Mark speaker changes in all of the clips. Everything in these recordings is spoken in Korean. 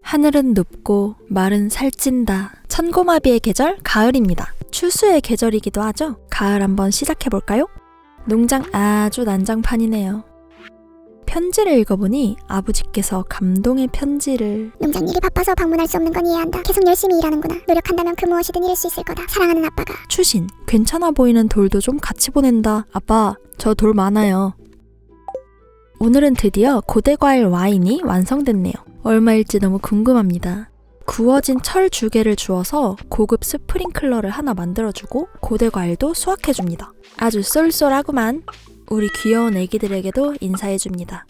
Speaker 1: 하늘은 높고 말은 살찐다. 천고마비의 계절 가을입니다. 추수의 계절이기도 하죠. 가을 한번 시작해볼까요? 농장 아주 난장판이네요. 편지를 읽어보니 아버지께서 감동의 편지를
Speaker 2: 농장 일이 바빠서 방문할 수 없는 건 이해한다. 계속 열심히 일하는구나. 노력한다면 그 무엇이든 이룰 수 있을 거다. 사랑하는 아빠가.
Speaker 1: 추신, 괜찮아 보이는 돌도 좀 같이 보낸다. 아빠, 저 돌 많아요. 오늘은 드디어 고대과일 와인이 완성됐네요. 얼마일지 너무 궁금합니다. 구워진 철 주개를 주어서 고급 스프링클러를 하나 만들어주고 고대과일도 수확해줍니다. 아주 쏠쏠하구만. 우리 귀여운 애기들에게도 인사해줍니다.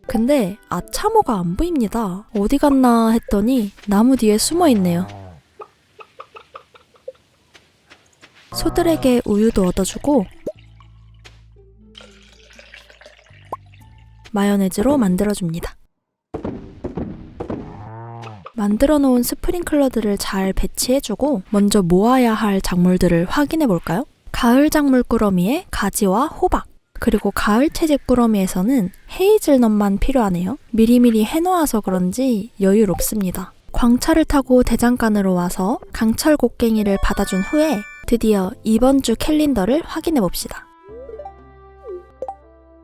Speaker 1: 근데 아차모가 안 보입니다. 어디 갔나 했더니 나무 뒤에 숨어있네요. 소들에게 우유도 얻어주고 마요네즈로 만들어줍니다. 만들어 놓은 스프링클러들을 잘 배치해주고 먼저 모아야 할 작물들을 확인해볼까요? 가을 작물 꾸러미에 가지와 호박, 그리고 가을 채집 꾸러미에서는 헤이즐넛만 필요하네요. 미리미리 해놓아서 그런지 여유롭습니다. 광차를 타고 대장간으로 와서 강철 곡괭이를 받아준 후에 드디어 이번 주 캘린더를 확인해봅시다.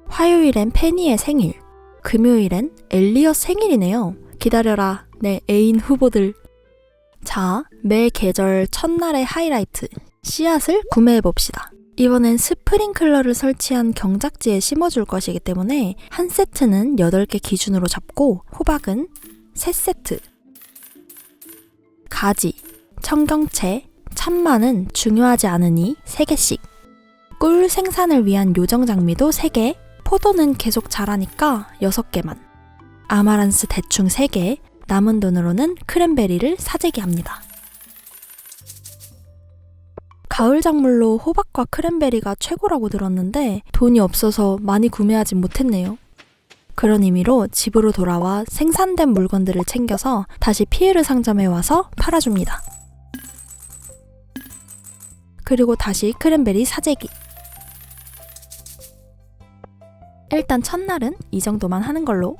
Speaker 1: 화요일엔 페니의 생일, 금요일엔 엘리엇 생일이네요. 기다려라, 내 애인 후보들. 자, 매 계절 첫날의 하이라이트, 씨앗을 구매해봅시다. 이번엔 스프링클러를 설치한 경작지에 심어줄 것이기 때문에 한 세트는 8개 기준으로 잡고 호박은 3세트, 가지, 청경채, 참마는 중요하지 않으니 3개씩, 꿀 생산을 위한 요정장미도 3개, 포도는 계속 자라니까 6개만, 아마란스 대충 3개, 남은 돈으로는 크랜베리를 사재기합니다. 가을 작물로 호박과 크랜베리가 최고라고 들었는데 돈이 없어서 많이 구매하진 못했네요. 그런 의미로 집으로 돌아와 생산된 물건들을 챙겨서 다시 피에르 상점에 와서 팔아줍니다. 그리고 다시 크랜베리 사재기. 일단 첫날은 이 정도만 하는 걸로.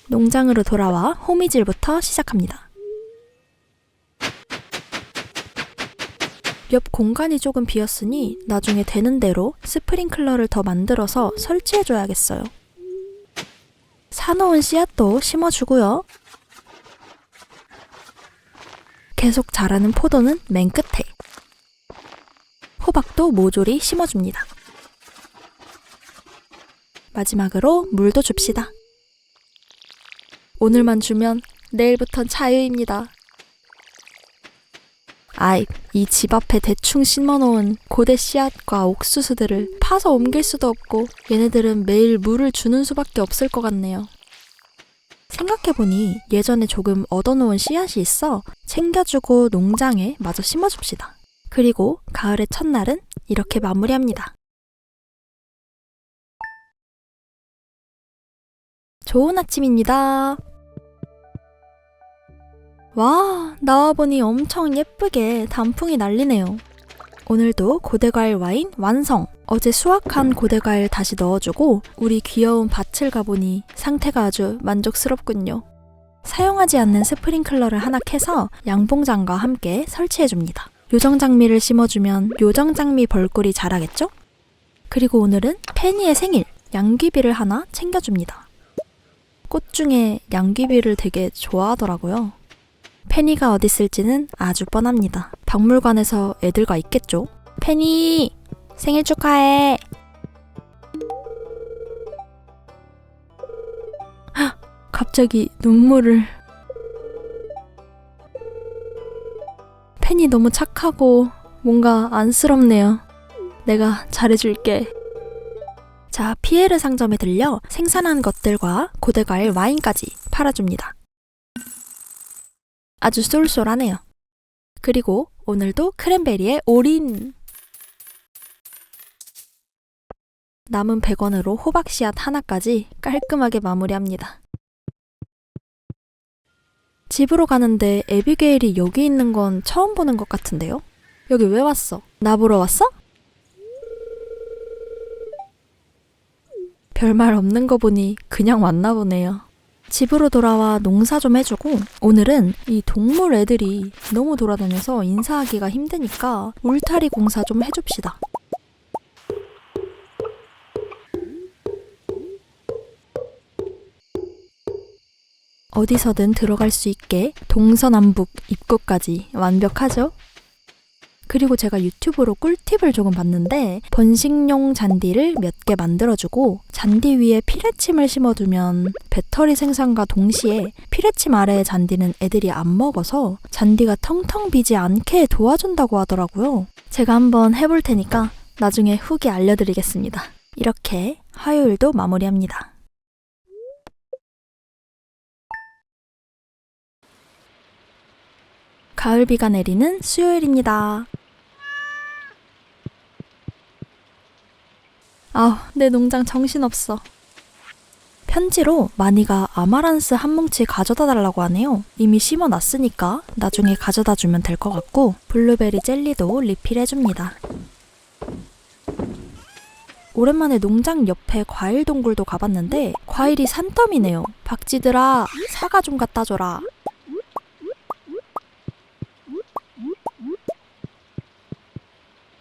Speaker 1: 농장으로 돌아와 호미질부터 시작합니다. 옆 공간이 조금 비었으니 나중에 되는 대로 스프링클러를 더 만들어서 설치해줘야겠어요. 사놓은 씨앗도 심어주고요. 계속 자라는 포도는 맨 끝에. 호박도 모조리 심어줍니다. 마지막으로 물도 줍시다. 오늘만 주면 내일부턴 자유입니다. 아이, 이 집 앞에 대충 심어놓은 고대 씨앗과 옥수수들을 파서 옮길 수도 없고 얘네들은 매일 물을 주는 수밖에 없을 것 같네요. 생각해보니 예전에 조금 얻어놓은 씨앗이 있어 챙겨주고 농장에 마저 심어줍시다. 그리고 가을의 첫날은 이렇게 마무리합니다. 좋은 아침입니다. 와, 나와보니 엄청 예쁘게 단풍이 날리네요. 오늘도 고대과일 와인 완성! 어제 수확한 고대과일 다시 넣어주고 우리 귀여운 밭을 가보니 상태가 아주 만족스럽군요. 사용하지 않는 스프링클러를 하나 캐서 양봉장과 함께 설치해줍니다. 요정장미를 심어주면 요정장미 벌꿀이 자라겠죠? 그리고 오늘은 페니의 생일, 양귀비를 하나 챙겨줍니다. 꽃 중에 양귀비를 되게 좋아하더라고요. 페니가 어디 있을지는 아주 뻔합니다. 박물관에서 애들과 있겠죠? 페니! 생일 축하해! 헉, 갑자기 눈물을... 페니 너무 착하고 뭔가 안쓰럽네요. 내가 잘해줄게. 자, 피에르 상점에 들려 생산한 것들과 고대과일 와인까지 팔아줍니다. 아주 쏠쏠하네요. 그리고 오늘도 크랜베리에 올인! 남은 100원으로 호박 씨앗 하나까지 깔끔하게 마무리합니다. 집으로 가는데 에비게일이 여기 있는 건 처음 보는 것 같은데요? 여기 왜 왔어? 나 보러 왔어? 별말 없는 거 보니 그냥 왔나 보네요. 집으로 돌아와 농사 좀 해주고 오늘은 이 동물 애들이 너무 돌아다녀서 인사하기가 힘드니까 울타리 공사 좀 해줍시다. 어디서든 들어갈 수 있게 동서남북 입구까지 완벽하죠? 그리고 제가 유튜브로 꿀팁을 조금 봤는데 번식용 잔디를 몇 개 만들어주고 잔디 위에 피레침을 심어두면 배터리 생산과 동시에 피레침 아래의 잔디는 애들이 안 먹어서 잔디가 텅텅 비지 않게 도와준다고 하더라고요. 제가 한번 해볼 테니까 나중에 후기 알려드리겠습니다. 이렇게 화요일도 마무리합니다. 가을비가 내리는 수요일입니다. 내 농장 정신없어. 편지로 마니가 아마란스 한 뭉치 가져다 달라고 하네요. 이미 심어놨으니까 나중에 가져다 주면 될 것 같고 블루베리 젤리도 리필해줍니다. 오랜만에 농장 옆에 과일 동굴도 가봤는데 과일이 산더미네요. 박쥐들아, 사과 좀 갖다 줘라.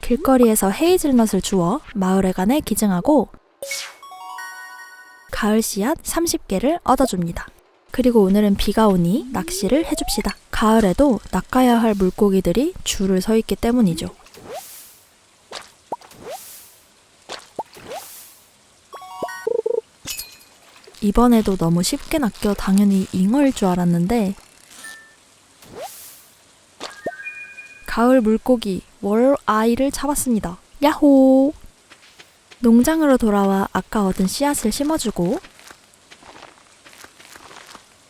Speaker 1: 길거리에서 헤이즐넛을 주워 마을회관에 기증하고 가을 씨앗 30개를 얻어줍니다. 그리고 오늘은 비가 오니 낚시를 해줍시다. 가을에도 낚아야 할 물고기들이 줄을 서 있기 때문이죠. 이번에도 너무 쉽게 낚여 당연히 잉어일 줄 알았는데 가을 물고기 월아이를 잡았습니다. 야호! 농장으로 돌아와 아까 얻은 씨앗을 심어주고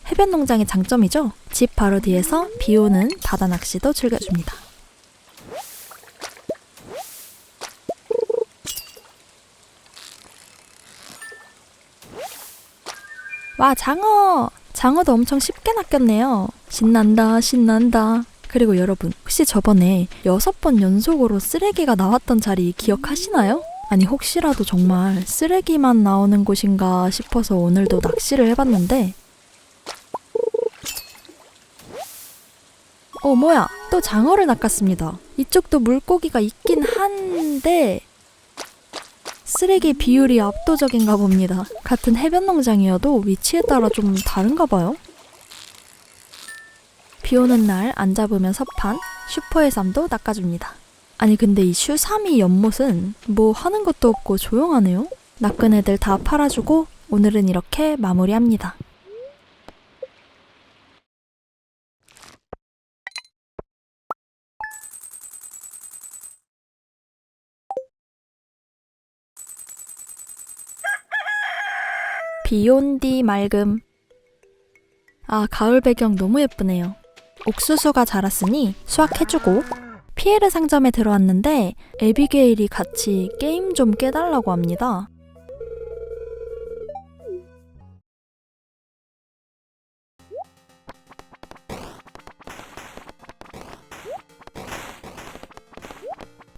Speaker 1: 해변 농장의 장점이죠? 집 바로 뒤에서 비오는 바다 낚시도 즐겨줍니다. 와, 장어! 장어도 엄청 쉽게 낚였네요. 신난다, 신난다. 그리고 여러분, 혹시 저번에 6번 연속으로 쓰레기가 나왔던 자리 기억하시나요? 아니 혹시라도 정말 쓰레기만 나오는 곳인가 싶어서 오늘도 낚시를 해봤는데 뭐야, 또 장어를 낚았습니다. 이쪽도 물고기가 있긴 한데 쓰레기 비율이 압도적인가 봅니다. 같은 해변 농장이어도 위치에 따라 좀 다른가 봐요. 비 오는 날 안 잡으면 섭한 슈퍼해삼도 낚아줍니다. 아니 근데 이 슈삼이 연못은 뭐 하는 것도 없고 조용하네요. 낚은 애들 다 팔아주고 오늘은 이렇게 마무리합니다. 비 온 뒤 맑음. 가을 배경 너무 예쁘네요. 옥수수가 자랐으니 수확해주고 피에르 상점에 들어왔는데 에비게일이 같이 게임 좀 깨달라고 합니다.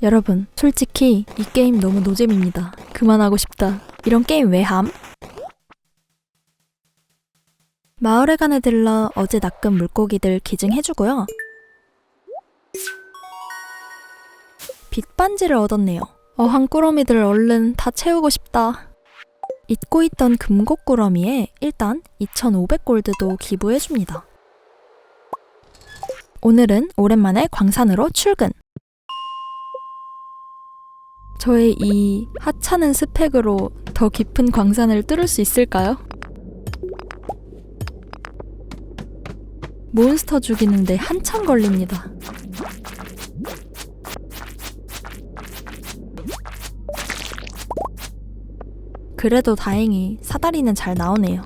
Speaker 1: 여러분, 솔직히 이 게임 너무 노잼입니다. 그만하고 싶다. 이런 게임 왜 함? 마을회관에 들러 어제 낚은 물고기들 기증해주고요. 빛반지를 얻었네요. 어항꾸러미들 얼른 다 채우고 싶다. 잊고 있던 금곡꾸러미에 일단 2,500골드도 기부해줍니다. 오늘은 오랜만에 광산으로 출근. 저의 이 하찮은 스펙으로 더 깊은 광산을 뚫을 수 있을까요? 몬스터 죽이는데 한참 걸립니다. 그래도 다행히 사다리는 잘 나오네요.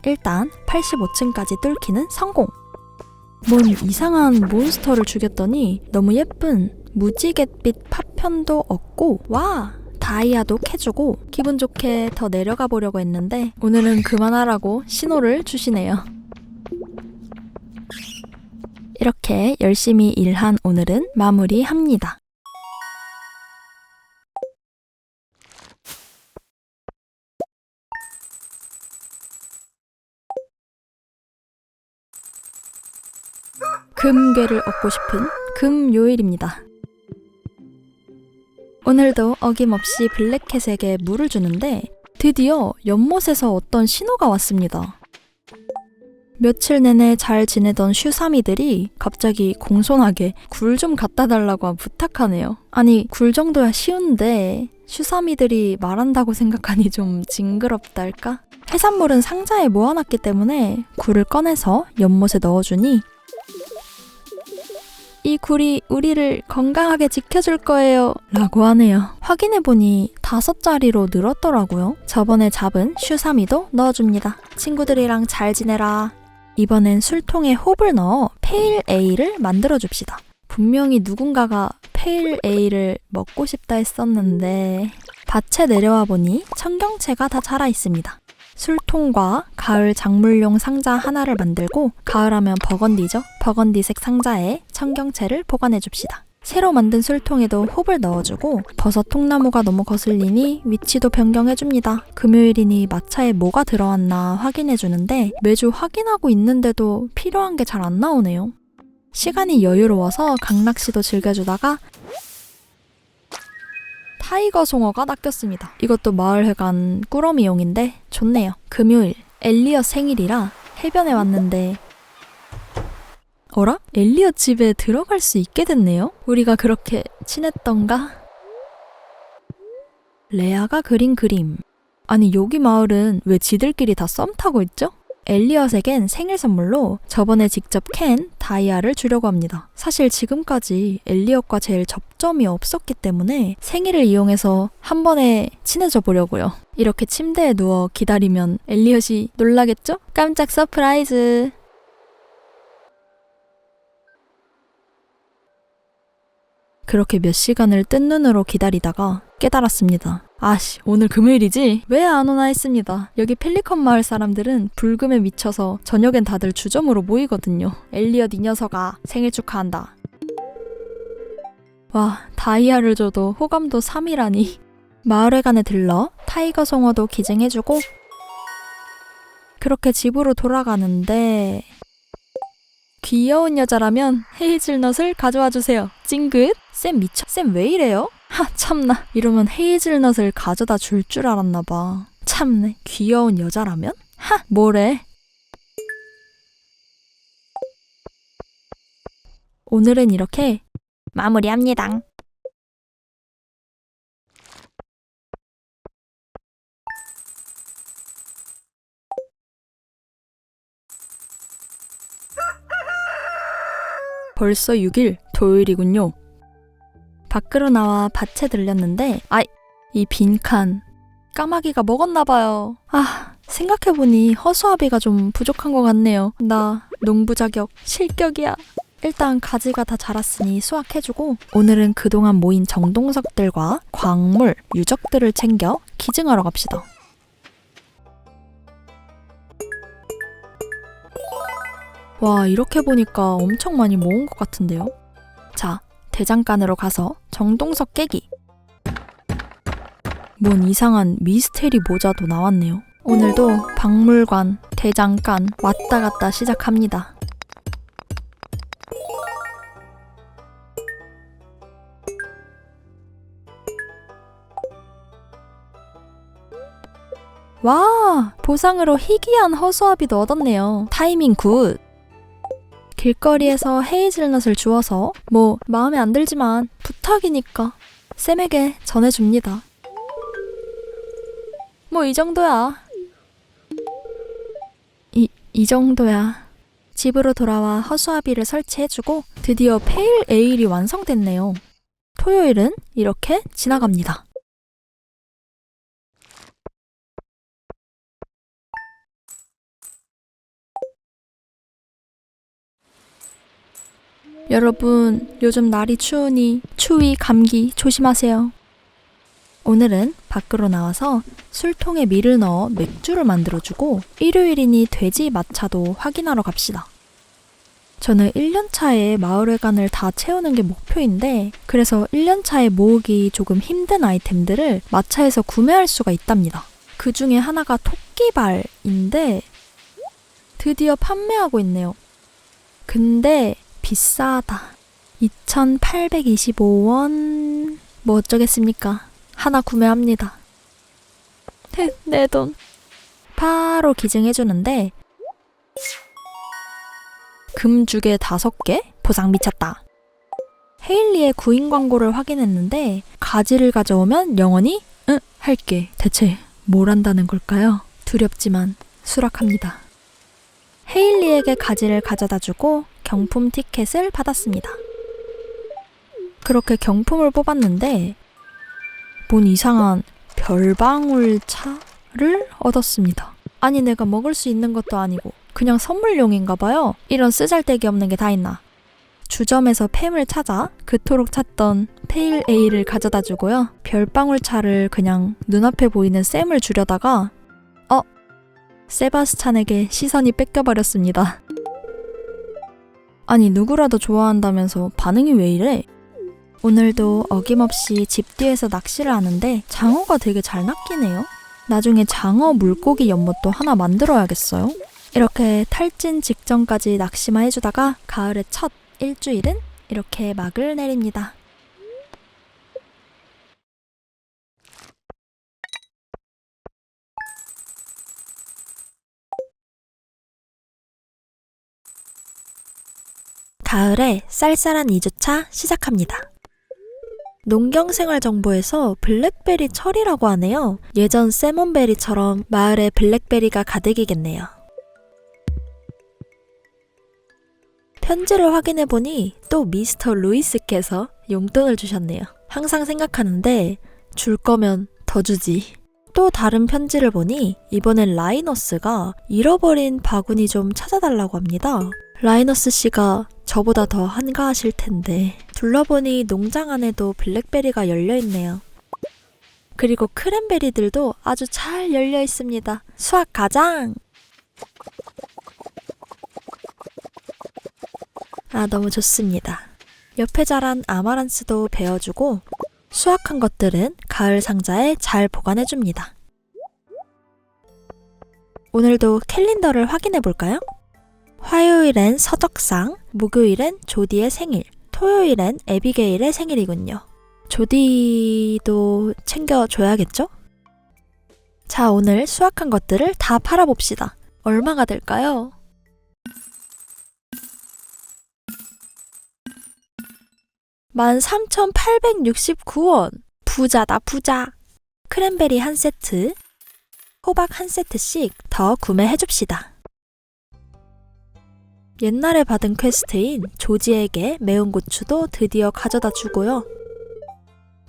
Speaker 1: 일단 85층까지 뚫기는 성공! 뭔 이상한 몬스터를 죽였더니 너무 예쁜 무지갯빛 파편도 얻고 와! 다이아도 캐주고 기분 좋게 더 내려가 보려고 했는데 오늘은 그만하라고 신호를 주시네요. 이렇게 열심히 일한 오늘은 마무리합니다. 금괴를 얻고 싶은 금요일입니다. 오늘도 어김없이 블랙캣에게 물을 주는데 드디어 연못에서 어떤 신호가 왔습니다. 며칠 내내 잘 지내던 슈사미들이 갑자기 공손하게 굴 좀 갖다 달라고 부탁하네요. 아니, 굴 정도야 쉬운데 슈사미들이 말한다고 생각하니 좀 징그럽달까? 해산물은 상자에 모아놨기 때문에 굴을 꺼내서 연못에 넣어주니 이 굴이 우리를 건강하게 지켜줄 거예요 라고 하네요. 확인해보니 5자리로 늘었더라고요. 저번에 잡은 슈사미도 넣어줍니다. 친구들이랑 잘 지내라. 이번엔 술통에 홉을 넣어 페일 에일을 만들어줍시다. 분명히 누군가가 페일 에일을 먹고 싶다 했었는데 밭에 내려와 보니 청경채가 다 자라 있습니다. 술통과 가을 작물용 상자 하나를 만들고, 가을하면 버건디죠? 버건디색 상자에 청경채를 보관해줍시다. 새로 만든 술통에도 홉을 넣어주고 버섯 통나무가 너무 거슬리니 위치도 변경해줍니다. 금요일이니 마차에 뭐가 들어왔나 확인해주는데 매주 확인하고 있는데도 필요한 게 잘 안 나오네요. 시간이 여유로워서 강낚시도 즐겨주다가 타이거 송어가 낚였습니다. 이것도 마을회관 꾸러미용인데 좋네요. 금요일 엘리엇 생일이라 해변에 왔는데 어라? 엘리엇 집에 들어갈 수 있게 됐네요? 우리가 그렇게 친했던가? 레아가 그린 그림. 아니, 여기 마을은 왜 지들끼리 다 썸 타고 있죠? 엘리엇에겐 생일 선물로 저번에 직접 캔 다이아를 주려고 합니다. 사실 지금까지 엘리엇과 제일 접점이 없었기 때문에 생일을 이용해서 한 번에 친해져 보려고요. 이렇게 침대에 누워 기다리면 엘리엇이 놀라겠죠? 깜짝 서프라이즈! 그렇게 몇 시간을 뜬 눈으로 기다리다가 깨달았습니다. 아씨, 오늘 금요일이지? 왜 안 오나 했습니다. 여기 펠리컨 마을 사람들은 불금에 미쳐서 저녁엔 다들 주점으로 모이거든요. 엘리엇 이 녀석아, 생일 축하한다. 와, 다이아를 줘도 호감도 3이라니. 마을회관에 들러 타이거 송어도 기증해주고 그렇게 집으로 돌아가는데 귀여운 여자라면 헤이즐넛을 가져와 주세요. 찡긋? 쌤 미쳐. 쌤 왜 이래요? 하, 참나. 이러면 헤이즐넛을 가져다 줄 줄 알았나 봐. 참네. 귀여운 여자라면? 하, 뭐래. 오늘은 이렇게 마무리합니다. 벌써 6일 토요일이군요. 밖으로 나와 밭에 들렸는데 이 빈칸 까마귀가 먹었나봐요. 생각해보니 허수아비가 좀 부족한 것 같네요. 나 농부 자격 실격이야. 일단 가지가 다 자랐으니 수확해주고 오늘은 그동안 모인 정동석들과 광물, 유적들을 챙겨 기증하러 갑시다. 와, 이렇게 보니까 엄청 많이 모은 것 같은데요? 자, 대장간으로 가서 정동석 깨기. 뭔 이상한 미스테리 모자도 나왔네요. 오늘도 박물관, 대장간 왔다 갔다 시작합니다. 와, 보상으로 희귀한 허수아비도 얻었네요. 타이밍 굿! 길거리에서 헤이즐넛을 주워서 뭐 마음에 안 들지만 부탁이니까 쌤에게 전해줍니다. 뭐 이 정도야. 이 정도야. 집으로 돌아와 허수아비를 설치해주고 드디어 페일 에일이 완성됐네요. 토요일은 이렇게 지나갑니다. 여러분, 요즘 날이 추우니 추위, 감기 조심하세요. 오늘은 밖으로 나와서 술통에 밀을 넣어 맥주를 만들어주고 일요일이니 돼지 마차도 확인하러 갑시다. 저는 1년차에 마을회관을 다 채우는 게 목표인데 그래서 1년차에 모으기 조금 힘든 아이템들을 마차에서 구매할 수가 있답니다. 그 중에 하나가 토끼발인데 드디어 판매하고 있네요. 근데 비싸다. 2,825원. 뭐 어쩌겠습니까? 하나 구매합니다. 내 돈. 바로 기증해주는데 금주개 5개? 보상 미쳤다. 헤일리의 구인 광고를 확인했는데 가지를 가져오면 영원히 응 할게. 대체 뭘 한다는 걸까요? 두렵지만 수락합니다. 헤일리에게 가지를 가져다주고 경품 티켓을 받았습니다. 그렇게 경품을 뽑았는데 뭔 이상한 별방울 차를 얻었습니다. 아니 내가 먹을 수 있는 것도 아니고 그냥 선물용인가 봐요. 이런 쓰잘데기 없는 게 다 있나. 주점에서 팸을 찾아 그토록 찾던 페일 에일을 가져다 주고요. 별방울 차를 그냥 눈앞에 보이는 샘을 주려다가 세바스찬에게 시선이 뺏겨버렸습니다. 아니 누구라도 좋아한다면서 반응이 왜 이래? 오늘도 어김없이 집 뒤에서 낚시를 하는데 장어가 되게 잘 낚이네요. 나중에 장어 물고기 연못도 하나 만들어야겠어요. 이렇게 탈진 직전까지 낚시만 해주다가 가을의 첫 일주일은 이렇게 막을 내립니다. 가을에 쌀쌀한 2주차 시작합니다. 농경생활정보에서 블랙베리 철이라고 하네요. 예전 세몬베리처럼 마을에 블랙베리가 가득이겠네요. 편지를 확인해보니 또 미스터 루이스께서 용돈을 주셨네요. 항상 생각하는데 줄 거면 더 주지. 또 다른 편지를 보니 이번엔 라이너스가 잃어버린 바구니 좀 찾아달라고 합니다. 라이너스 씨가 저보다 더 한가하실 텐데. 둘러보니 농장 안에도 블랙베리가 열려있네요. 그리고 크랜베리들도 아주 잘 열려 있습니다. 수확 가장! 너무 좋습니다. 옆에 자란 아마란스도 베어주고 수확한 것들은 가을 상자에 잘 보관해줍니다. 오늘도 캘린더를 확인해볼까요? 화요일엔 서적상, 목요일엔 조디의 생일, 토요일엔 에비게일의 생일이군요. 조디도 챙겨줘야겠죠? 자, 오늘 수확한 것들을 다 팔아봅시다. 얼마가 될까요? $13,869원. 부자다 부자. 크랜베리 한 세트, 호박 한 세트씩 더 구매해줍시다. 옛날에 받은 퀘스트인 조지에게 매운 고추도 드디어 가져다 주고요.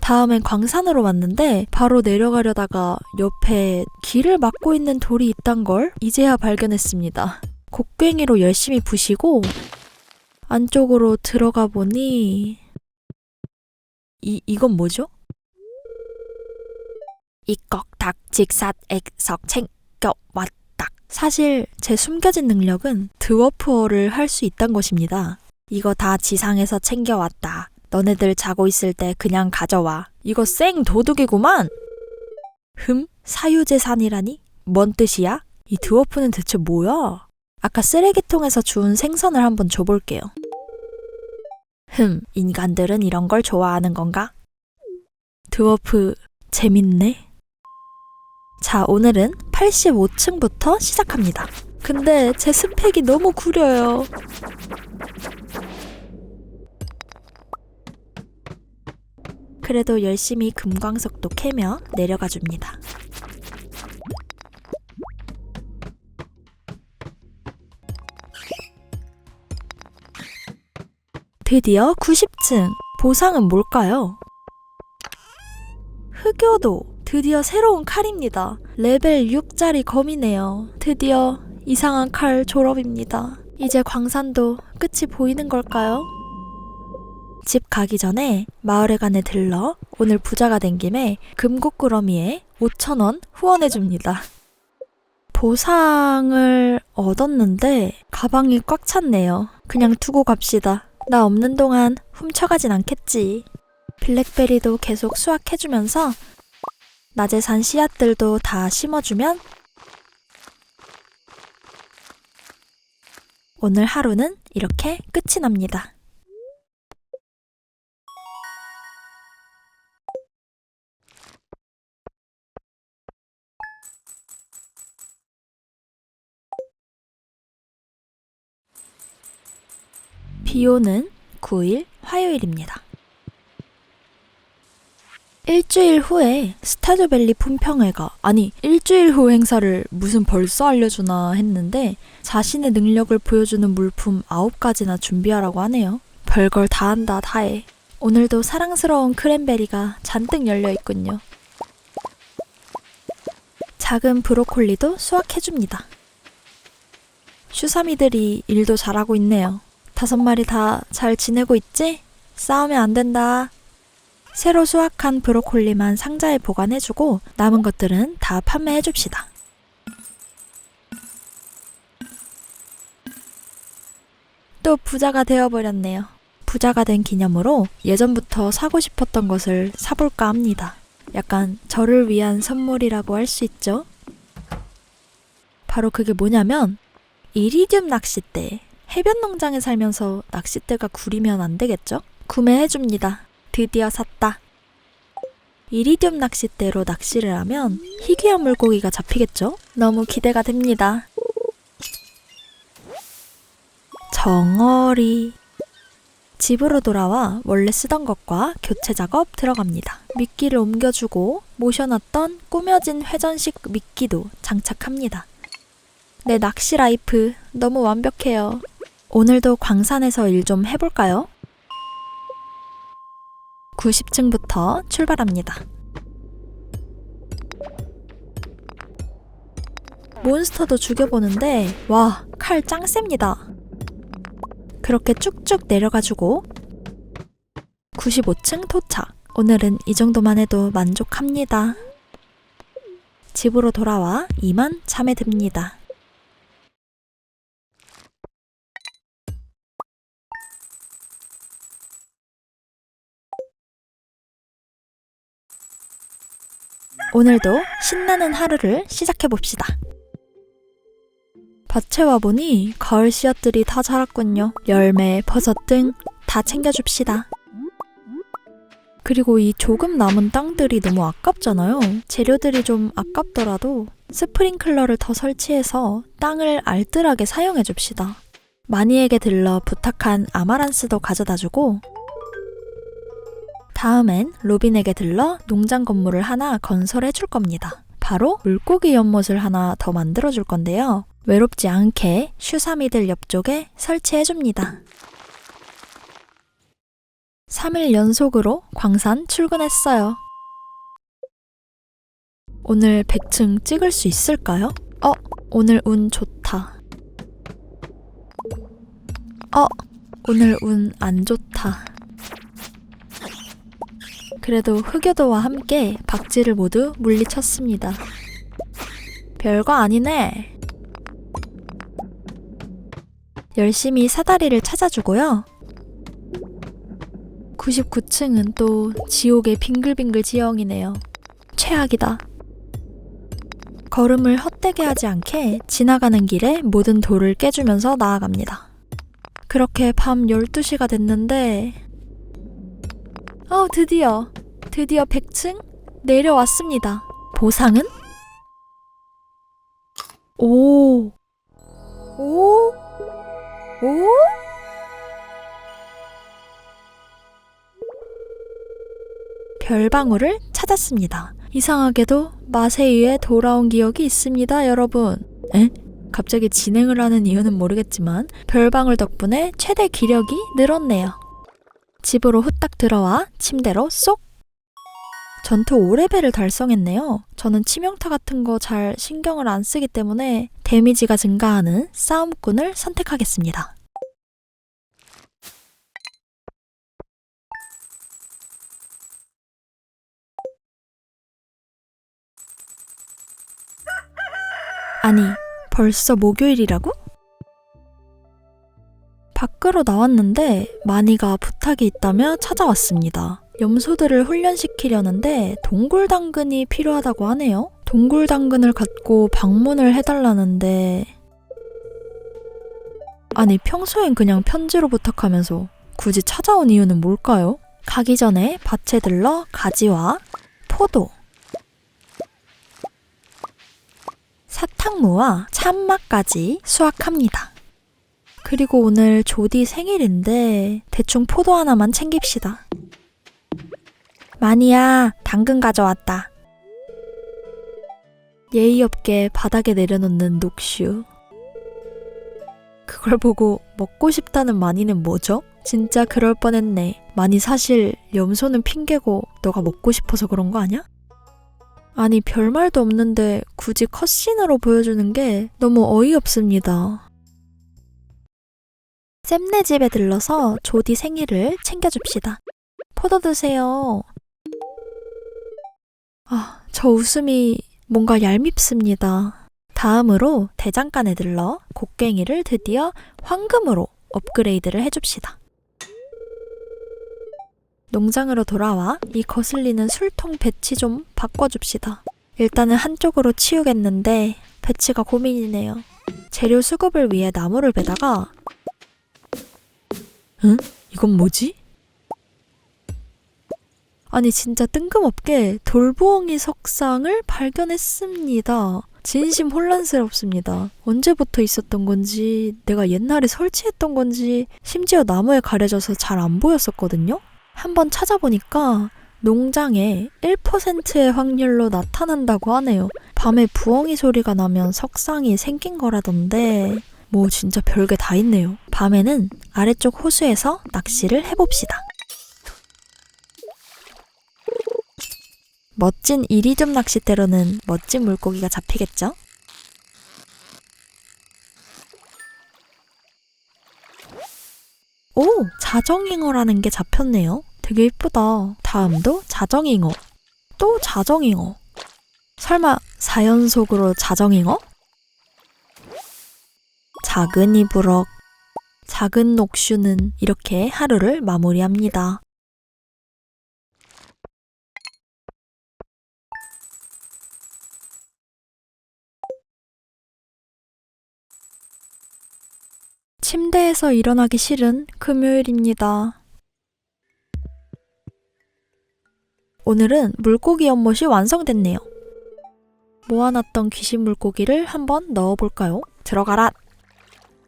Speaker 1: 다음엔 광산으로 왔는데 바로 내려가려다가 옆에 길을 막고 있는 돌이 있단 걸 이제야 발견했습니다. 곡괭이로 열심히 부시고 안쪽으로 들어가 보니 이건 뭐죠? 이꺽닭 직삿 액석 챙겨왔다. 사실 제 숨겨진 능력은 드워프어를 할 수 있단 것입니다. 이거 다 지상에서 챙겨왔다. 너네들 자고 있을 때 그냥 가져와. 이거 생 도둑이구만. 사유재산이라니? 뭔 뜻이야? 이 드워프는 대체 뭐야? 아까 쓰레기통에서 주운 생선을 한번 줘볼게요. 인간들은 이런 걸 좋아하는 건가? 드워프 재밌네. 자, 오늘은 85층부터 시작합니다. 근데 제 스펙이 너무 구려요. 그래도 열심히 금광석도 캐며 내려가 줍니다. 드디어 90층. 보상은 뭘까요? 흑요도. 드디어 새로운 칼입니다. 레벨 6짜리 검이네요. 드디어 이상한 칼 졸업입니다. 이제 광산도 끝이 보이는 걸까요? 집 가기 전에 마을회관에 들러 오늘 부자가 된 김에 금고꾸러미에 5,000원 후원해줍니다. 보상을 얻었는데 가방이 꽉 찼네요. 그냥 두고 갑시다. 나 없는 동안 훔쳐가진 않겠지. 블랙베리도 계속 수확해주면서 낮에 산 씨앗들도 다 심어주면 오늘 하루는 이렇게 끝이 납니다. 비오는 9일 화요일입니다. 일주일 후에 스타듀밸리 품평회가, 아니 일주일 후 행사를 무슨 벌써 알려주나 했는데 자신의 능력을 보여주는 물품 9가지나 준비하라고 하네요. 별걸 다 한다 다해. 오늘도 사랑스러운 크랜베리가 잔뜩 열려있군요. 작은 브로콜리도 수확해줍니다. 슈사미들이 일도 잘하고 있네요. 5마리 다 잘 지내고 있지? 싸우면 안 된다. 새로 수확한 브로콜리만 상자에 보관해주고 남은 것들은 다 판매해줍시다. 또 부자가 되어버렸네요. 부자가 된 기념으로 예전부터 사고 싶었던 것을 사볼까 합니다. 약간 저를 위한 선물이라고 할 수 있죠. 바로 그게 뭐냐면 이리듐 낚싯대. 해변 농장에 살면서 낚싯대가 구리면 안 되겠죠? 구매해줍니다. 드디어 샀다. 이리듐 낚싯대로 낚시를 하면 희귀한 물고기가 잡히겠죠? 너무 기대가 됩니다. 정어리. 집으로 돌아와 원래 쓰던 것과 교체 작업 들어갑니다. 미끼를 옮겨주고 모셔놨던 꾸며진 회전식 미끼도 장착합니다. 내 낚시 라이프 너무 완벽해요. 오늘도 광산에서 일 좀 해볼까요? 90층부터 출발합니다. 몬스터도 죽여보는데 와, 칼 짱 셉니다. 그렇게 쭉쭉 내려가지고 95층 도착. 오늘은 이 정도만 해도 만족합니다. 집으로 돌아와 이만 잠에 듭니다. 오늘도 신나는 하루를 시작해봅시다. 밭에 와보니 가을 씨앗들이 다 자랐군요. 열매, 버섯 등 다 챙겨줍시다. 그리고 이 조금 남은 땅들이 너무 아깝잖아요. 재료들이 좀 아깝더라도 스프링클러를 더 설치해서 땅을 알뜰하게 사용해줍시다. 마니에게 들러 부탁한 아마란스도 가져다주고 다음엔 로빈에게 들러 농장 건물을 하나 건설해 줄 겁니다. 바로 물고기 연못을 하나 더 만들어 줄 건데요. 외롭지 않게 슈사미들 옆쪽에 설치해 줍니다. 3일 연속으로 광산 출근했어요. 오늘 100층 찍을 수 있을까요? 오늘 운 좋다. 오늘 운 안 좋다. 그래도 흑여도와 함께 박쥐를 모두 물리쳤습니다. 별거 아니네. 열심히 사다리를 찾아주고요. 99층은 또 지옥의 빙글빙글 지형이네요. 최악이다. 걸음을 헛되게 하지 않게 지나가는 길에 모든 돌을 깨주면서 나아갑니다. 그렇게 밤 12시가 됐는데 드디어 100층 내려왔습니다. 보상은? 오? 별방울을 찾았습니다. 이상하게도 맛에 의해 돌아온 기억이 있습니다, 여러분. 갑자기 진행을 하는 이유는 모르겠지만 별방울 덕분에 최대 기력이 늘었네요. 집으로 후딱 들어와 침대로 쏙! 전투 5레벨을 달성했네요. 저는 치명타 같은 거 잘 신경을 안 쓰기 때문에 데미지가 증가하는 싸움꾼을 선택하겠습니다. 아니, 벌써 목요일이라고? 밖으로 나왔는데 마니가 부탁이 있다며 찾아왔습니다. 염소들을 훈련시키려는데 동굴당근이 필요하다고 하네요. 동굴당근을 갖고 방문을 해달라는데 아니 평소엔 그냥 편지로 부탁하면서 굳이 찾아온 이유는 뭘까요? 가기 전에 밭에 들러 가지와 포도, 사탕무와 참마까지 수확합니다. 그리고 오늘 조디 생일인데 대충 포도 하나만 챙깁시다. 마니야, 당근 가져왔다. 예의 없게 바닥에 내려놓는 녹슈. 그걸 보고 먹고 싶다는 마니는 뭐죠? 진짜 그럴 뻔했네. 마니 사실 염소는 핑계고 너가 먹고 싶어서 그런 거 아니야? 아니 별말도 없는데 굳이 컷신으로 보여주는 게 너무 어이없습니다. 쌤네 집에 들러서 조디 생일을 챙겨줍시다. 포도 드세요. 저 웃음이 뭔가 얄밉습니다. 다음으로 대장간에 들러 곡괭이를 드디어 황금으로 업그레이드를 해줍시다. 농장으로 돌아와 이 거슬리는 술통 배치 좀 바꿔줍시다. 일단은 한쪽으로 치우겠는데 배치가 고민이네요. 재료 수급을 위해 나무를 베다가 응? 이건 뭐지? 아니 진짜 뜬금없게 돌부엉이 석상을 발견했습니다. 진심 혼란스럽습니다. 언제부터 있었던 건지, 내가 옛날에 설치했던 건지, 심지어 나무에 가려져서 잘 안 보였었거든요? 한번 찾아보니까 농장에 1%의 확률로 나타난다고 하네요. 밤에 부엉이 소리가 나면 석상이 생긴 거라던데 뭐 진짜 별게 다 있네요. 밤에는 아래쪽 호수에서 낚시를 해봅시다. 멋진 이리듐 낚싯대로는 멋진 물고기가 잡히겠죠? 오! 자정잉어라는 게 잡혔네요. 되게 이쁘다. 다음도 자정잉어. 또 자정잉어. 설마 4연속으로 자정잉어? 작은 이부럭, 작은 녹슈는 이렇게 하루를 마무리합니다. 침대에서 일어나기 싫은 금요일입니다. 오늘은 물고기 연못이 완성됐네요. 모아놨던 귀신 물고기를 한번 넣어볼까요? 들어가라!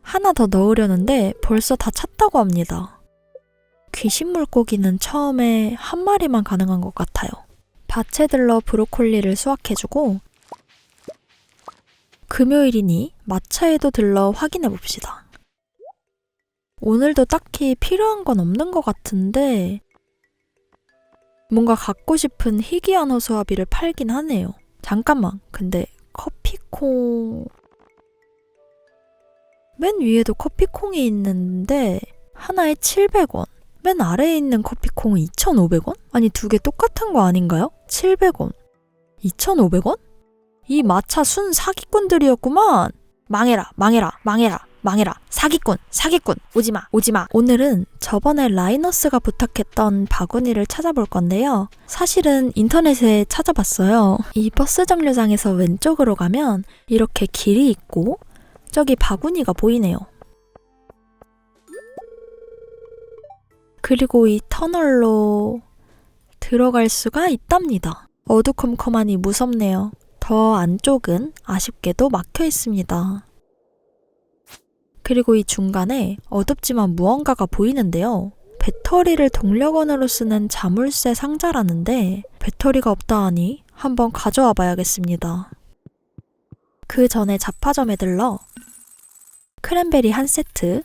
Speaker 1: 하나 더 넣으려는데 벌써 다 찼다고 합니다. 귀신 물고기는 처음에 한 마리만 가능한 것 같아요. 밭에 들러 브로콜리를 수확해주고 금요일이니 마차에도 들러 확인해봅시다. 오늘도 딱히 필요한 건 없는 것 같은데 뭔가 갖고 싶은 희귀한 허수아비를 팔긴 하네요. 잠깐만, 근데 커피콩... 맨 위에도 커피콩이 있는데 하나에 700원, 맨 아래에 있는 커피콩은 2,500원? 아니 두 개 똑같은 거 아닌가요? 700원, 2,500원? 이 마차 순 사기꾼들이었구만. 망해라, 망해라, 망해라, 망해라. 사기꾼, 사기꾼. 오지마, 오지마. 오늘은 저번에 라이너스가 부탁했던 바구니를 찾아볼 건데요. 사실은 인터넷에 찾아봤어요. 이 버스 정류장에서 왼쪽으로 가면 이렇게 길이 있고 저기 바구니가 보이네요. 그리고 이 터널로 들어갈 수가 있답니다. 어두컴컴하니 무섭네요. 더 안쪽은 아쉽게도 막혀 있습니다. 그리고 이 중간에 어둡지만 무언가가 보이는데요. 배터리를 동력원으로 쓰는 자물쇠 상자라는데 배터리가 없다 하니 한번 가져와 봐야겠습니다. 그 전에 잡화점에 들러 크랜베리 한 세트,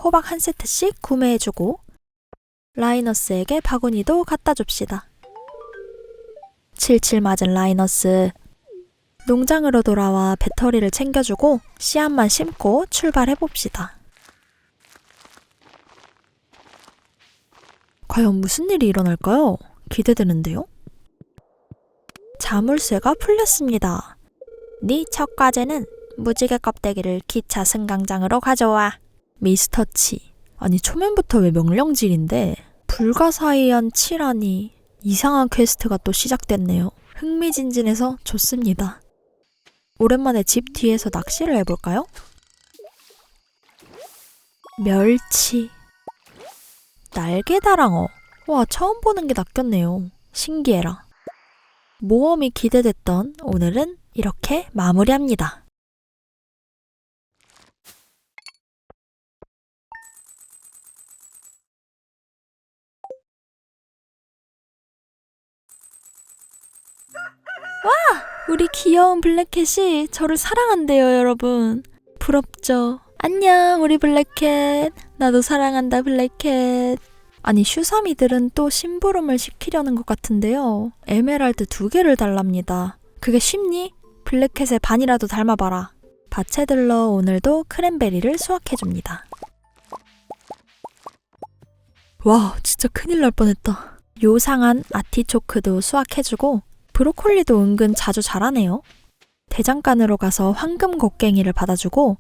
Speaker 1: 호박 한 세트씩 구매해주고 라이너스에게 바구니도 갖다 줍시다. 칠칠 맞은 라이너스. 농장으로 돌아와 배터리를 챙겨주고 씨앗만 심고 출발해봅시다. 과연 무슨 일이 일어날까요? 기대되는데요? 자물쇠가 풀렸습니다. 네 첫 과제는 무지개 껍데기를 기차 승강장으로 가져와. 미스터 치. 아니 초면부터 왜 명령질인데? 불가사의한 치라니. 이상한 퀘스트가 또 시작됐네요. 흥미진진해서 좋습니다. 오랜만에 집 뒤에서 낚시를 해볼까요? 멸치. 날개다랑어. 와, 처음 보는 게 낚였네요. 신기해라. 모험이 기대됐던 오늘은 이렇게 마무리합니다. 우리 귀여운 블랙캣이 저를 사랑한대요, 여러분. 부럽죠? 안녕, 우리 블랙캣. 나도 사랑한다, 블랙캣. 아니, 슈사미들은 또 심부름을 시키려는 것 같은데요. 에메랄드 2개를 달랍니다. 그게 쉽니? 블랙캣의 반이라도 닮아봐라. 밭에 들러 오늘도 크랜베리를 수확해줍니다. 와, 진짜 큰일 날 뻔했다. 요상한 아티초크도 수확해주고 브로콜리도 은근 자주 자라네요. 대장간으로 가서 황금 곡괭이를 받아주고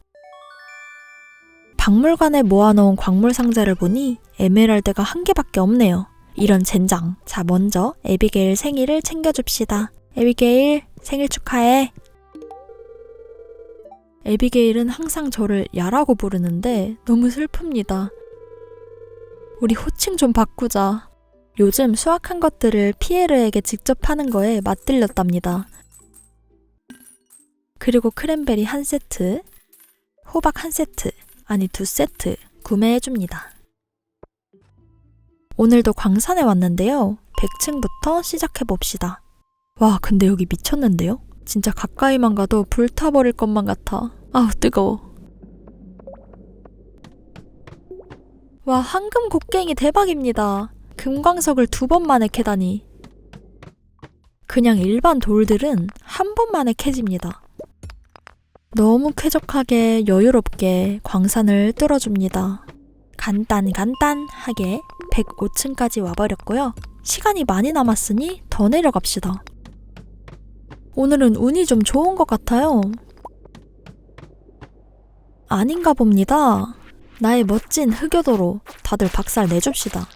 Speaker 1: 박물관에 모아놓은 광물 상자를 보니 에메랄드가 1개밖에 없네요. 이런 젠장. 자, 먼저 에비게일 생일을 챙겨줍시다. 에비게일, 생일 축하해. 에비게일은 항상 저를 야라고 부르는데 너무 슬픕니다. 우리 호칭 좀 바꾸자. 요즘 수확한 것들을 피에르에게 직접 파는 거에 맛들렸답니다. 그리고 크랜베리 1세트, 호박 1세트, 아니 2세트 구매해줍니다. 오늘도 광산에 왔는데요. 100층부터 시작해봅시다. 와, 근데 여기 미쳤는데요? 진짜 가까이만 가도 불타버릴 것만 같아. 아우, 뜨거워. 와, 황금 곡괭이 대박입니다. 금광석을 2번 만에 캐다니. 그냥 일반 돌들은 한 번 만에 캐집니다. 너무 쾌적하게 여유롭게 광산을 뚫어줍니다. 간단하게 105층까지 와버렸고요. 시간이 많이 남았으니 더 내려갑시다. 오늘은 운이 좀 좋은 것 같아요. 아닌가 봅니다. 나의 멋진 흑요도로 다들 박살 내줍시다.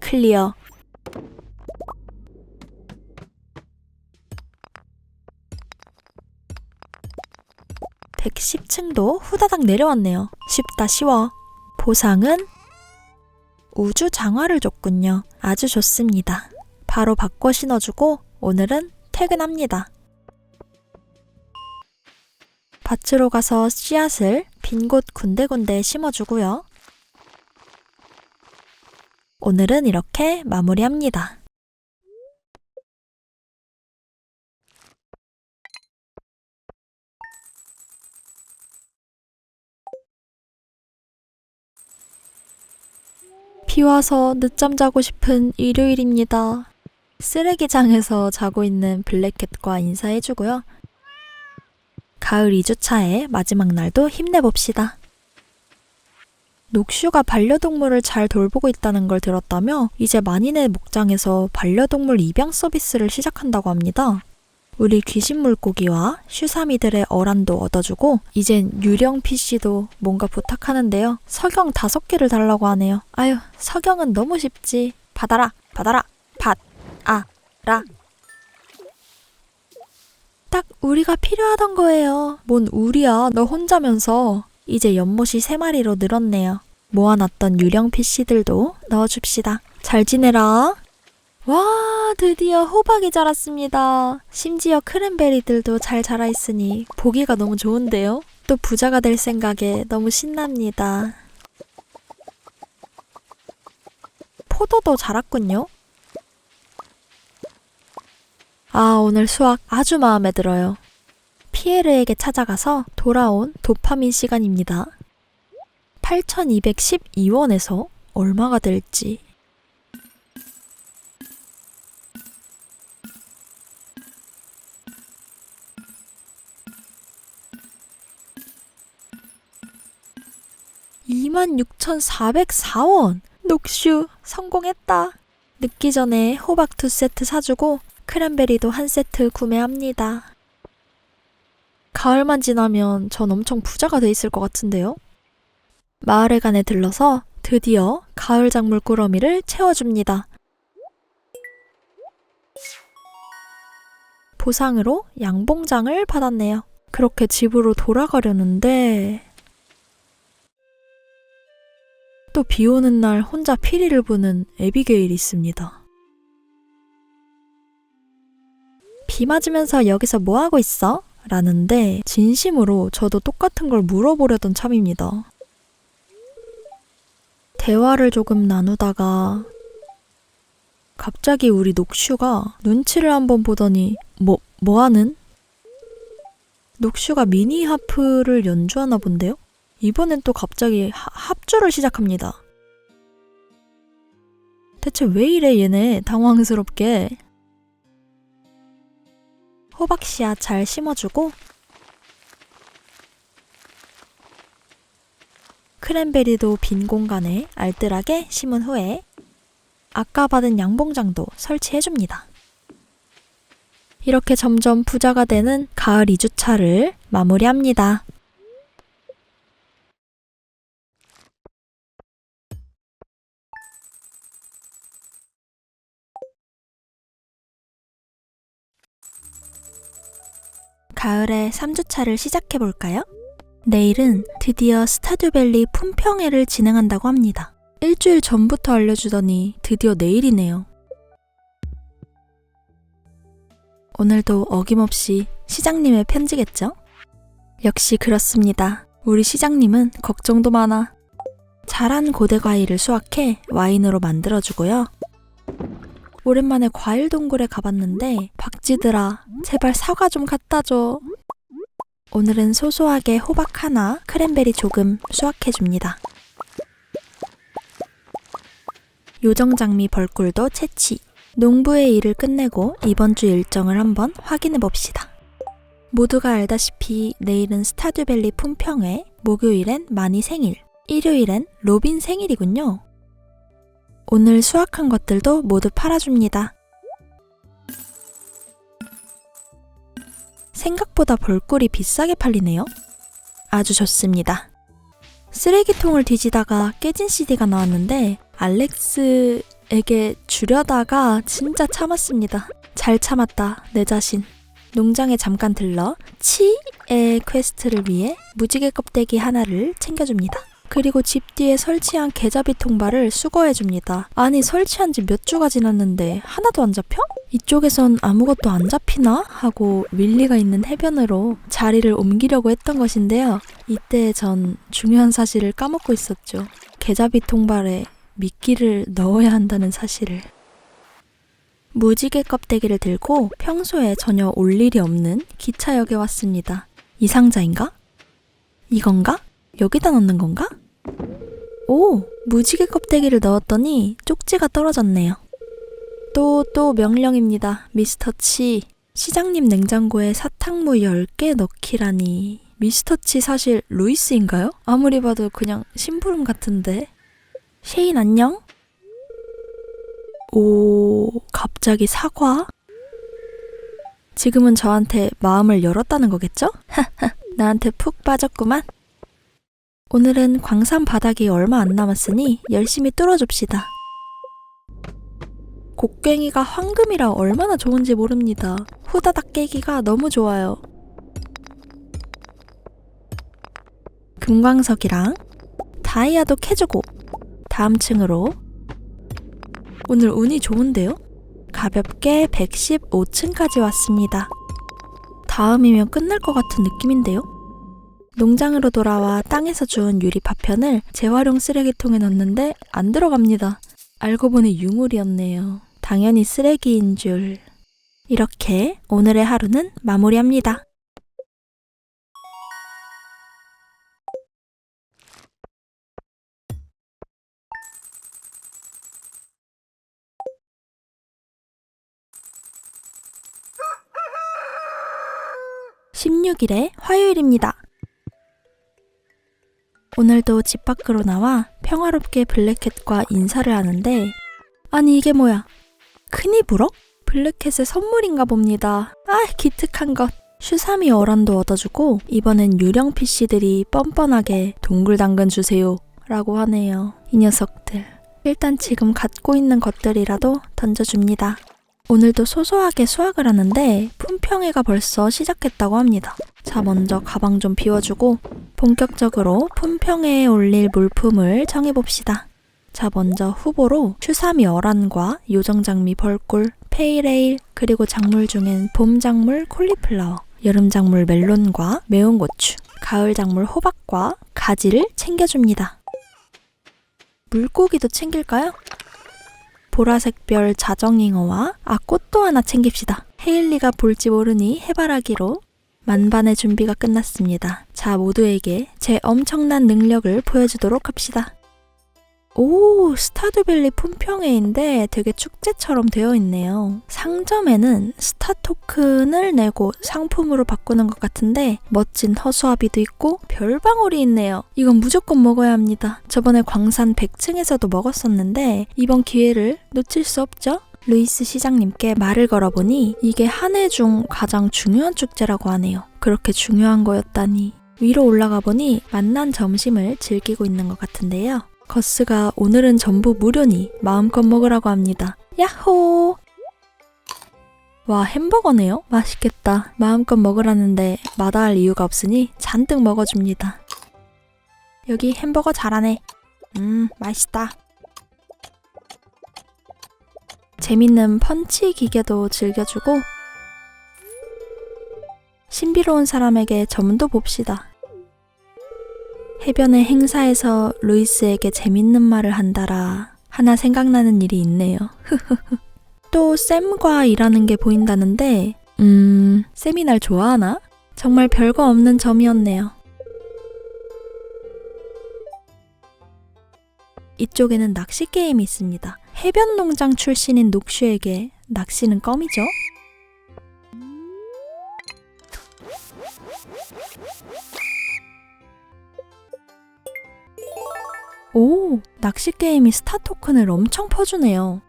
Speaker 1: 클리어. 110층도 후다닥 내려왔네요. 쉽다, 쉬워. 보상은 우주 장화를 줬군요. 아주 좋습니다. 바로 바꿔 신어주고 오늘은 퇴근합니다. 밭으로 가서 씨앗을 빈 곳 군데군데 심어주고요. 오늘은 이렇게 마무리합니다. 비 와서 늦잠 자고 싶은 일요일입니다. 쓰레기장에서 자고 있는 블랙캣과 인사해주고요. 가을 2주차의 마지막 날도 힘내봅시다. 녹슈가 반려동물을 잘 돌보고 있다는 걸 들었다며 이제 만인의 목장에서 반려동물 입양 서비스를 시작한다고 합니다. 우리 귀신 물고기와 슈사미들의 어란도 얻어주고 이젠 유령 PC도 뭔가 부탁하는데요. 석영 5개를 달라고 하네요. 아유, 석영은 너무 쉽지. 받아라, 받아라, 라. 딱 우리가 필요하던 거예요. 뭔 우리야, 너 혼자면서. 이제 연못이 3마리로 늘었네요. 모아놨던 유령 PC들도 넣어줍시다. 잘 지내라. 와, 드디어 호박이 자랐습니다. 심지어 크랜베리들도 잘 자라있으니 보기가 너무 좋은데요? 또 부자가 될 생각에 너무 신납니다. 포도도 자랐군요. 아, 오늘 수학 아주 마음에 들어요. 피에르에게 찾아가서 돌아온 도파민 시간입니다. 8,212원에서 얼마가 될지. (26,404원) 녹슈 성공했다. 늦기 전에 호박 2세트 사주고 크랜베리도 1세트 구매합니다. 가을만 지나면 전 엄청 부자가 돼 있을 것 같은데요? 마을회관에 들러서 드디어 가을 작물 꾸러미를 채워줍니다. 보상으로 양봉장을 받았네요. 그렇게 집으로 돌아가려는데 또 비 오는 날 혼자 피리를 부는 에비게일이 있습니다. 비 맞으면서 여기서 뭐 하고 있어? 라는데 진심으로 저도 똑같은 걸 물어보려던 참입니다. 대화를 조금 나누다가 갑자기 우리 녹슈가 눈치를 한번 보더니 뭐 하는? 녹슈가 미니 하프를 연주하나 본데요? 이번엔 또 갑자기 합주를 시작합니다. 대체 왜 이래 얘네 당황스럽게. 호박씨앗 잘 심어주고 크랜베리도 빈 공간에 알뜰하게 심은 후에 아까 받은 양봉장도 설치해줍니다. 이렇게 점점 부자가 되는 가을 2주차를 마무리합니다. 가을의 3주차를 시작해볼까요? 내일은 드디어 스타듀밸리 품평회를 진행한다고 합니다. 일주일 전부터 알려주더니 드디어 내일이네요. 오늘도 어김없이 시장님의 편지겠죠? 역시 그렇습니다. 우리 시장님은 걱정도 많아. 자란 고대과일을 수확해 와인으로 만들어주고요. 오랜만에 과일 동굴에 가봤는데 박쥐들아 제발 사과 좀 갖다 줘. 오늘은 소소하게 호박 하나, 크랜베리 조금 수확해줍니다. 요정장미 벌꿀도 채취. 농부의 일을 끝내고 이번 주 일정을 한번 확인해봅시다. 모두가 알다시피 내일은 스타듀밸리 품평회, 목요일엔 마니 생일, 일요일엔 로빈 생일이군요. 오늘 수확한 것들도 모두 팔아줍니다. 생각보다 벌꿀이 비싸게 팔리네요. 아주 좋습니다. 쓰레기통을 뒤지다가 깨진 CD가 나왔는데 알렉스에게 주려다가 진짜 참았습니다. 잘 참았다, 내 자신. 농장에 잠깐 들러 치의 퀘스트를 위해 무지개 껍데기 하나를 챙겨줍니다. 그리고 집 뒤에 설치한 개잡이 통발을 수거해줍니다. 아니 설치한 지 몇 주가 지났는데 하나도 안 잡혀? 이쪽에선 아무것도 안 잡히나? 하고 윌리가 있는 해변으로 자리를 옮기려고 했던 것인데요. 이때 전 중요한 사실을 까먹고 있었죠. 개잡이 통발에 미끼를 넣어야 한다는 사실을. 무지개 껍데기를 들고 평소에 전혀 올 일이 없는 기차역에 왔습니다. 이 상자인가? 이건가? 여기다 넣는 건가? 오! 무지개 껍데기를 넣었더니 쪽지가 떨어졌네요. 또 명령입니다. 미스터 치. 시장님 냉장고에 사탕무 10개 넣기라니. 미스터 치 사실 루이스인가요? 아무리 봐도 그냥 심부름 같은데. 셰인 안녕? 오, 갑자기 사과? 지금은 저한테 마음을 열었다는 거겠죠? 나한테 푹 빠졌구만. 오늘은 광산 바닥이 얼마 안 남았으니 열심히 뚫어줍시다. 곡괭이가 황금이라 얼마나 좋은지 모릅니다. 후다닥 깨기가 너무 좋아요. 금광석이랑 다이아도 캐주고 다음 층으로. 오늘 운이 좋은데요? 가볍게 115층까지 왔습니다. 다음이면 끝날 것 같은 느낌인데요? 농장으로 돌아와 땅에서 주운 유리 파편을 재활용 쓰레기통에 넣는데 안 들어갑니다. 알고 보니 유물이었네요. 당연히 쓰레기인 줄. 이렇게 오늘의 하루는 마무리합니다. (16일에) 화요일입니다. 오늘도 집 밖으로 나와 평화롭게 블랙캣과 인사를 하는데 아니 이게 뭐야? 큰이 불어? 블랙캣의 선물인가 봅니다. 아 기특한 것. 슈삼이 어란도 얻어주고 이번엔 유령 PC들이 뻔뻔하게 동글당근 주세요 라고 하네요. 이 녀석들. 일단 지금 갖고 있는 것들이라도 던져줍니다. 오늘도 소소하게 수확을 하는데 품평회가 벌써 시작했다고 합니다. 자, 먼저 가방 좀 비워주고 본격적으로 품평회에 올릴 물품을 정해봅시다. 자, 먼저 후보로 슈삼이 어란과 요정장미 벌꿀, 페이레일, 그리고 작물 중엔 봄 작물 콜리플라워, 여름 작물 멜론과 매운 고추, 가을 작물 호박과 가지를 챙겨줍니다. 물고기도 챙길까요? 보라색별 자정잉어와 꽃도 하나 챙깁시다. 헤일리가 볼지 모르니 해바라기로 만반의 준비가 끝났습니다. 자, 모두에게 제 엄청난 능력을 보여주도록 합시다. 오, 스타듀밸리 품평회인데 되게 축제처럼 되어 있네요. 상점에는 스타 토큰을 내고 상품으로 바꾸는 것 같은데 멋진 허수아비도 있고 별방울이 있네요. 이건 무조건 먹어야 합니다. 저번에 광산 100층에서도 먹었었는데 이번 기회를 놓칠 수 없죠? 루이스 시장님께 말을 걸어보니 이게 한 해 중 가장 중요한 축제라고 하네요. 그렇게 중요한 거였다니. 위로 올라가 보니 맛난 점심을 즐기고 있는 것 같은데요. 거스가 오늘은 전부 무료니 마음껏 먹으라고 합니다. 야호! 와, 햄버거네요? 맛있겠다. 마음껏 먹으라는데 마다할 이유가 없으니 잔뜩 먹어줍니다. 여기 햄버거 잘하네. 맛있다. 재밌는 펀치 기계도 즐겨주고 신비로운 사람에게 점도 봅시다. 해변의 행사에서 루이스에게 재밌는 말을 한다라 하나 생각나는 일이 있네요. 또 샘과 일하는 게 보인다는데 샘이 날 좋아하나? 정말 별거 없는 점이었네요. 이쪽에는 낚시 게임이 있습니다. 해변 농장 출신인 녹슈에게 낚시는 껌이죠? 오, 낚시 게임이 스타 토큰을 엄청 퍼주네요.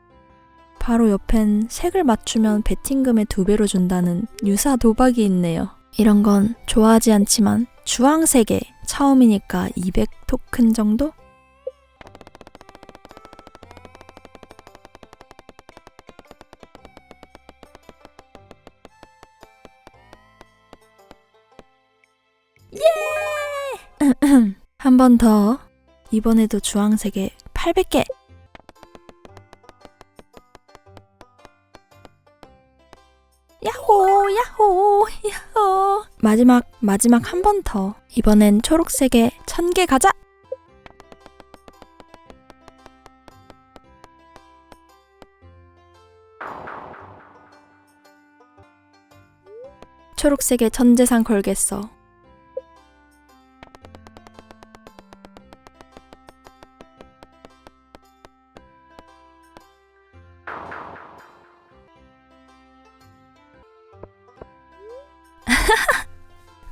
Speaker 1: 바로 옆엔 색을 맞추면 베팅금의 2배로 준다는 유사 도박이 있네요. 이런 건 좋아하지 않지만 주황색에 처음이니까 200 토큰 정도? 예! 한 번 더. 이번에도 주황색에 800개. 야호 야호 야호. 마지막 한 번 더. 이번엔 초록색에 1000개 가자. 초록색에 전재산 걸겠어.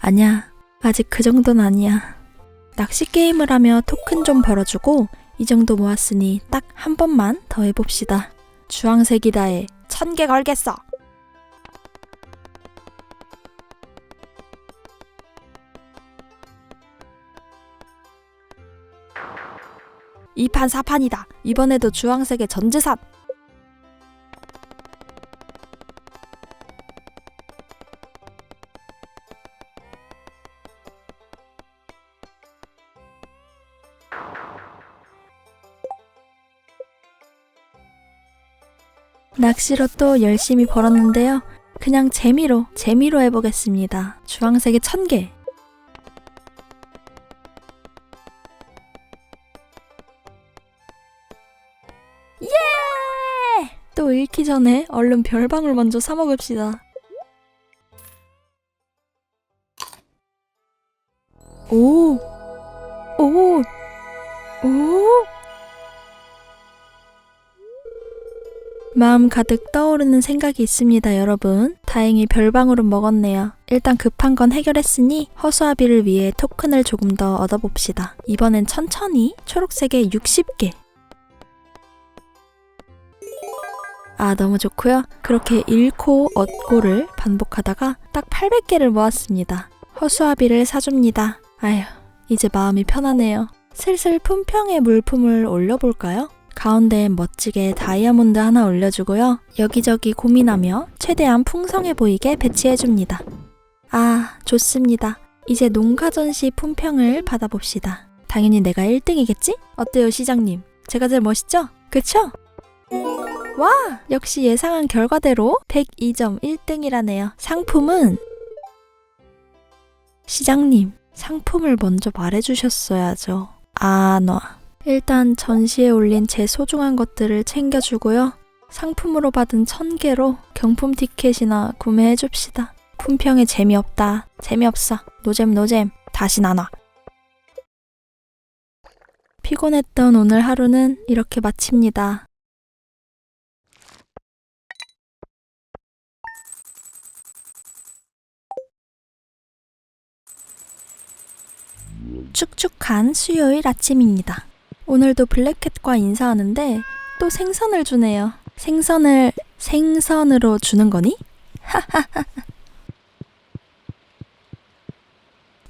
Speaker 1: 아니야, 아직 그 정도는 아니야. 낚시 게임을 하며 토큰 좀 벌어주고 이 정도 모았으니 딱 한 번만 더 해봅시다. 주황색이다에 1000개 걸겠어. 이 판 4판이다. 이번에도 주황색의 전재산. 낚시로 또 열심히 벌었는데요. 그냥 재미로 해보겠습니다. 주황색의 1000개. 예! 또 잃기 전에 얼른 별방울 먼저 사 먹읍시다. 오! 오! 오! 마음 가득 떠오르는 생각이 있습니다, 여러분. 다행히 별방울은 먹었네요. 일단 급한 건 해결했으니 허수아비를 위해 토큰을 조금 더 얻어봅시다. 이번엔 천천히 초록색에 60개. 너무 좋고요. 그렇게 잃고 얻고를 반복하다가 딱 800개를 모았습니다. 허수아비를 사줍니다. 아휴, 이제 마음이 편하네요. 슬슬 품평의 물품을 올려볼까요? 가운데에 멋지게 다이아몬드 하나 올려주고요. 여기저기 고민하며 최대한 풍성해 보이게 배치해줍니다. 좋습니다. 이제 농가전시 품평을 받아봅시다. 당연히 내가 1등이겠지? 어때요, 시장님? 제가 제일 멋있죠? 그쵸? 와! 역시 예상한 결과대로 102점 1등이라네요. 상품은 시장님, 상품을 먼저 말해주셨어야죠. 일단 전시에 올린 제 소중한 것들을 챙겨주고요. 상품으로 받은 1000개로 경품 티켓이나 구매해줍시다. 품평에 재미없다. 재미없어. 노잼. 다시 나눠. 피곤했던 오늘 하루는 이렇게 마칩니다. 축축한 수요일 아침입니다. 오늘도 블랙캣과 인사하는데 또 생선을 주네요. 생선으로 주는 거니?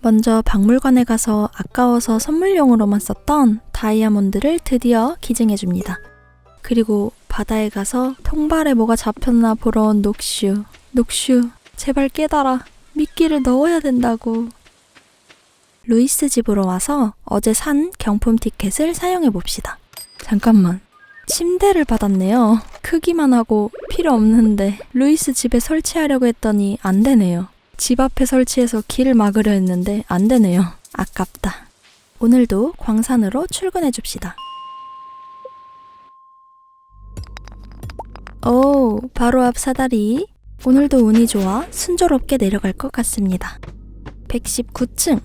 Speaker 1: 먼저 박물관에 가서 아까워서 선물용으로만 썼던 다이아몬드를 드디어 기증해줍니다. 그리고 바다에 가서 통발에 뭐가 잡혔나 보러 온 녹슈, 제발 깨달아. 미끼를 넣어야 된다고. 루이스 집으로 와서 어제 산 경품 티켓을 사용해봅시다. 잠깐만, 침대를 받았네요. 크기만 하고 필요 없는데 루이스 집에 설치하려고 했더니 안 되네요. 집 앞에 설치해서 길을 막으려 했는데 안 되네요. 아깝다. 오늘도 광산으로 출근해줍시다. 바로 앞 사다리. 오늘도 운이 좋아 순조롭게 내려갈 것 같습니다. 119층.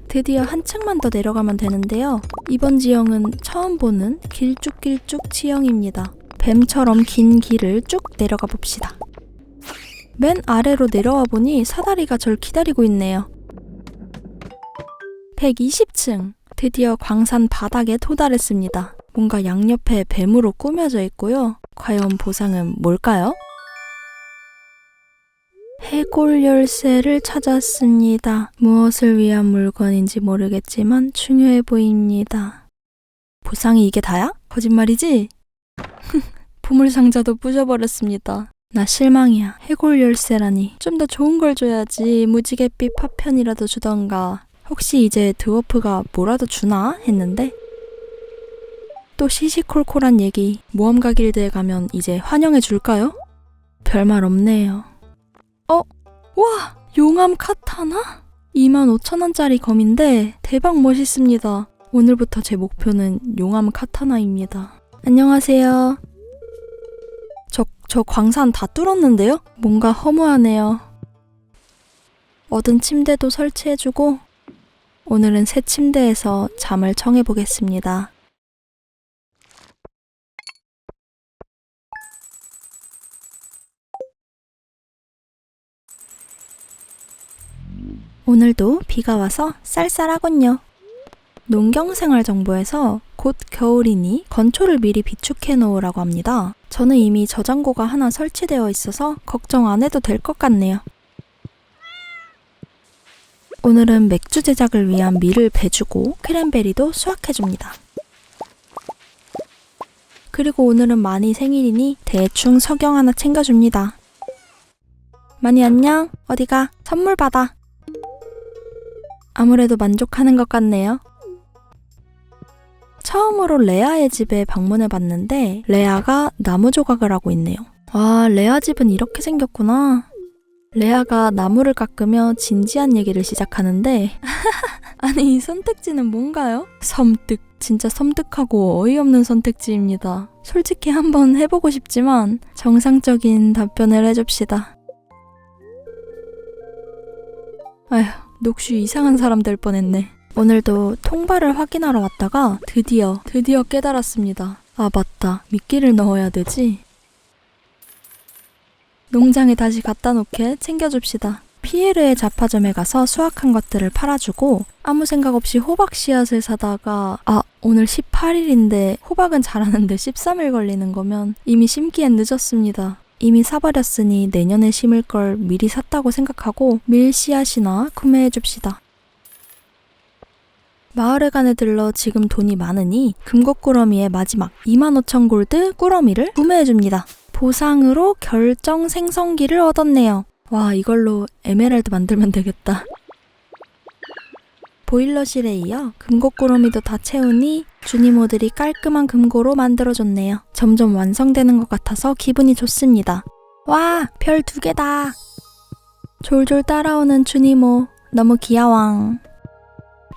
Speaker 1: 드디어 한 층만 더 내려가면 되는데요. 이번 지형은 처음 보는 길쭉길쭉 지형입니다. 뱀처럼 긴 길을 쭉 내려가 봅시다. 맨 아래로 내려와 보니 사다리가 절 기다리고 있네요. 120층. 드디어 광산 바닥에 도달했습니다. 뭔가 양옆에 뱀으로 꾸며져 있고요. 과연 보상은 뭘까요? 해골 열쇠를 찾았습니다. 무엇을 위한 물건인지 모르겠지만 중요해 보입니다. 보상이 이게 다야? 거짓말이지? 보물상자도 부셔버렸습니다. 나 실망이야. 해골 열쇠라니. 좀 더 좋은 걸 줘야지. 무지갯빛 파편이라도 주던가. 혹시 이제 드워프가 뭐라도 주나? 했는데 또 시시콜콜한 얘기. 모험가 길드에 가면 이제 환영해 줄까요? 별말 없네요. 와! 용암 카타나? 25,000원짜리 검인데 대박 멋있습니다. 오늘부터 제 목표는 용암 카타나입니다. 안녕하세요. 저 광산 다 뚫었는데요? 뭔가 허무하네요. 얻은 침대도 설치해주고 오늘은 새 침대에서 잠을 청해보겠습니다. 오늘도 비가 와서 쌀쌀하군요. 농경생활정보에서 곧 겨울이니 건초를 미리 비축해 놓으라고 합니다. 저는 이미 저장고가 하나 설치되어 있어서 걱정 안 해도 될 것 같네요. 오늘은 맥주 제작을 위한 밀을 베주고 크랜베리도 수확해줍니다. 그리고 오늘은 마니 생일이니 대충 석영 하나 챙겨줍니다. 마니 안녕. 어디가? 선물 받아. 아무래도 만족하는 것 같네요. 처음으로 레아의 집에 방문해봤는데 레아가 나무 조각을 하고 있네요. 와, 레아 집은 이렇게 생겼구나. 레아가 나무를 깎으며 진지한 얘기를 시작하는데 아니, 이 선택지는 뭔가요? 섬뜩. 진짜 섬뜩하고 어이없는 선택지입니다. 솔직히 한번 해보고 싶지만 정상적인 답변을 해줍시다. 아휴, 녹슈 이상한 사람 될 뻔했네. 오늘도 통발을 확인하러 왔다가 드디어 깨달았습니다. 아, 맞다. 미끼를 넣어야 되지. 농장에 다시 갖다 놓게 챙겨줍시다. 피에르의 잡화점에 가서 수확한 것들을 팔아주고 아무 생각 없이 호박 씨앗을 사다가 오늘 18일인데 호박은 자라는데 13일 걸리는 거면 이미 심기엔 늦었습니다. 이미 사버렸으니 내년에 심을 걸 미리 샀다고 생각하고 밀 씨앗이나 구매해줍시다. 마을회관에 들러 지금 돈이 많으니 금곡꾸러미의 마지막 25,000 골드 꾸러미를 구매해줍니다. 보상으로 결정 생성기를 얻었네요. 와, 이걸로 에메랄드 만들면 되겠다. 보일러실에 이어 금고꾸러미도 다 채우니 주니모들이 깔끔한 금고로 만들어줬네요. 점점 완성되는 것 같아서 기분이 좋습니다. 와, 별 2개다. 졸졸 따라오는 주니모, 너무 귀여왕.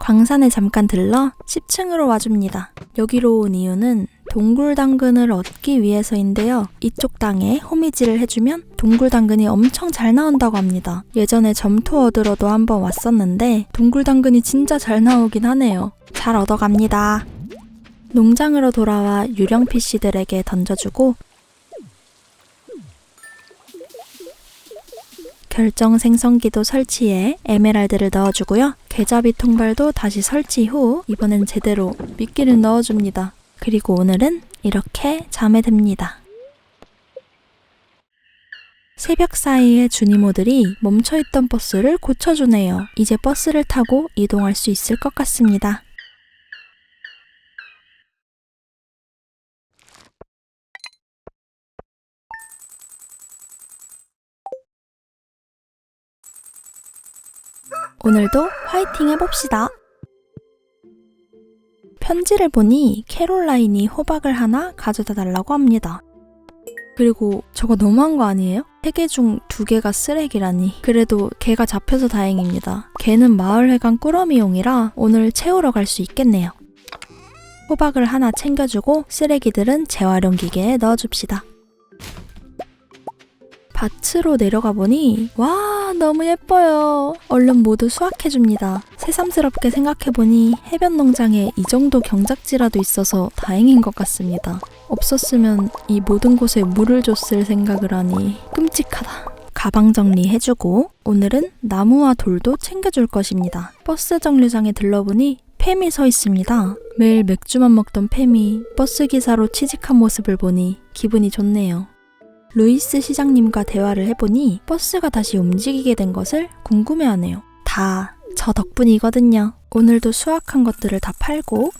Speaker 1: 광산에 잠깐 들러 10층으로 와줍니다. 여기로 온 이유는 동굴당근을 얻기 위해서인데요. 이쪽 땅에 호미질을 해주면 동굴당근이 엄청 잘 나온다고 합니다. 예전에 점토 얻으러도 한번 왔었는데 동굴당근이 진짜 잘 나오긴 하네요. 잘 얻어갑니다. 농장으로 돌아와 유령 PC들에게 던져주고 결정 생성기도 설치해 에메랄드를 넣어주고요. 계좌비 통발도 다시 설치 후 이번엔 제대로 미끼를 넣어줍니다. 그리고 오늘은 이렇게 잠에 듭니다. 새벽 사이에 주니모들이 멈춰있던 버스를 고쳐주네요. 이제 버스를 타고 이동할 수 있을 것 같습니다. 오늘도 화이팅 해봅시다. 편지를 보니 캐롤라인이 호박을 하나 가져다 달라고 합니다. 그리고 저거 너무한 거 아니에요? 3개 중 2개가 쓰레기라니. 그래도 개가 잡혀서 다행입니다. 개는 마을회관 꾸러미용이라 오늘 채우러 갈 수 있겠네요. 호박을 하나 챙겨주고 쓰레기들은 재활용 기계에 넣어줍시다. 밭으로 내려가 보니 와, 너무 예뻐요. 얼른 모두 수확해줍니다. 새삼스럽게 생각해보니 해변 농장에 이 정도 경작지라도 있어서 다행인 것 같습니다. 없었으면 이 모든 곳에 물을 줬을 생각을 하니 끔찍하다. 가방 정리해주고 오늘은 나무와 돌도 챙겨줄 것입니다. 버스 정류장에 들러보니 팸이 서 있습니다. 매일 맥주만 먹던 팸이 버스 기사로 취직한 모습을 보니 기분이 좋네요. 루이스 시장님과 대화를 해보니 버스가 다시 움직이게 된 것을 궁금해하네요. 다 저 덕분이거든요. 오늘도 수확한 것들을 다 팔고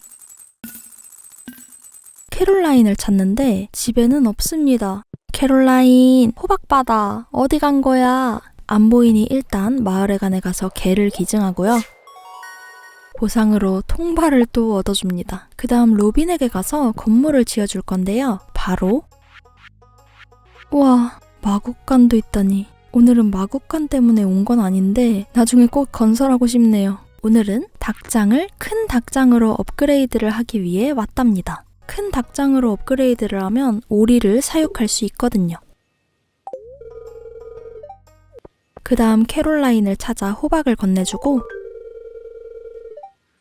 Speaker 1: 캐롤라인을 찾는데 집에는 없습니다. 캐롤라인, 호박바다, 어디 간 거야? 안 보이니 일단 마을회관에 가서 개를 기증하고요. 보상으로 통발을 또 얻어줍니다. 그 다음 로빈에게 가서 건물을 지어줄 건데요. 바로 우와, 마국간도 있다니. 오늘은 마국간 때문에 온 건 아닌데 나중에 꼭 건설하고 싶네요. 오늘은 닭장을 큰 닭장으로 업그레이드를 하기 위해 왔답니다. 큰 닭장으로 업그레이드를 하면 오리를 사육할 수 있거든요. 그 다음 캐롤라인을 찾아 호박을 건네주고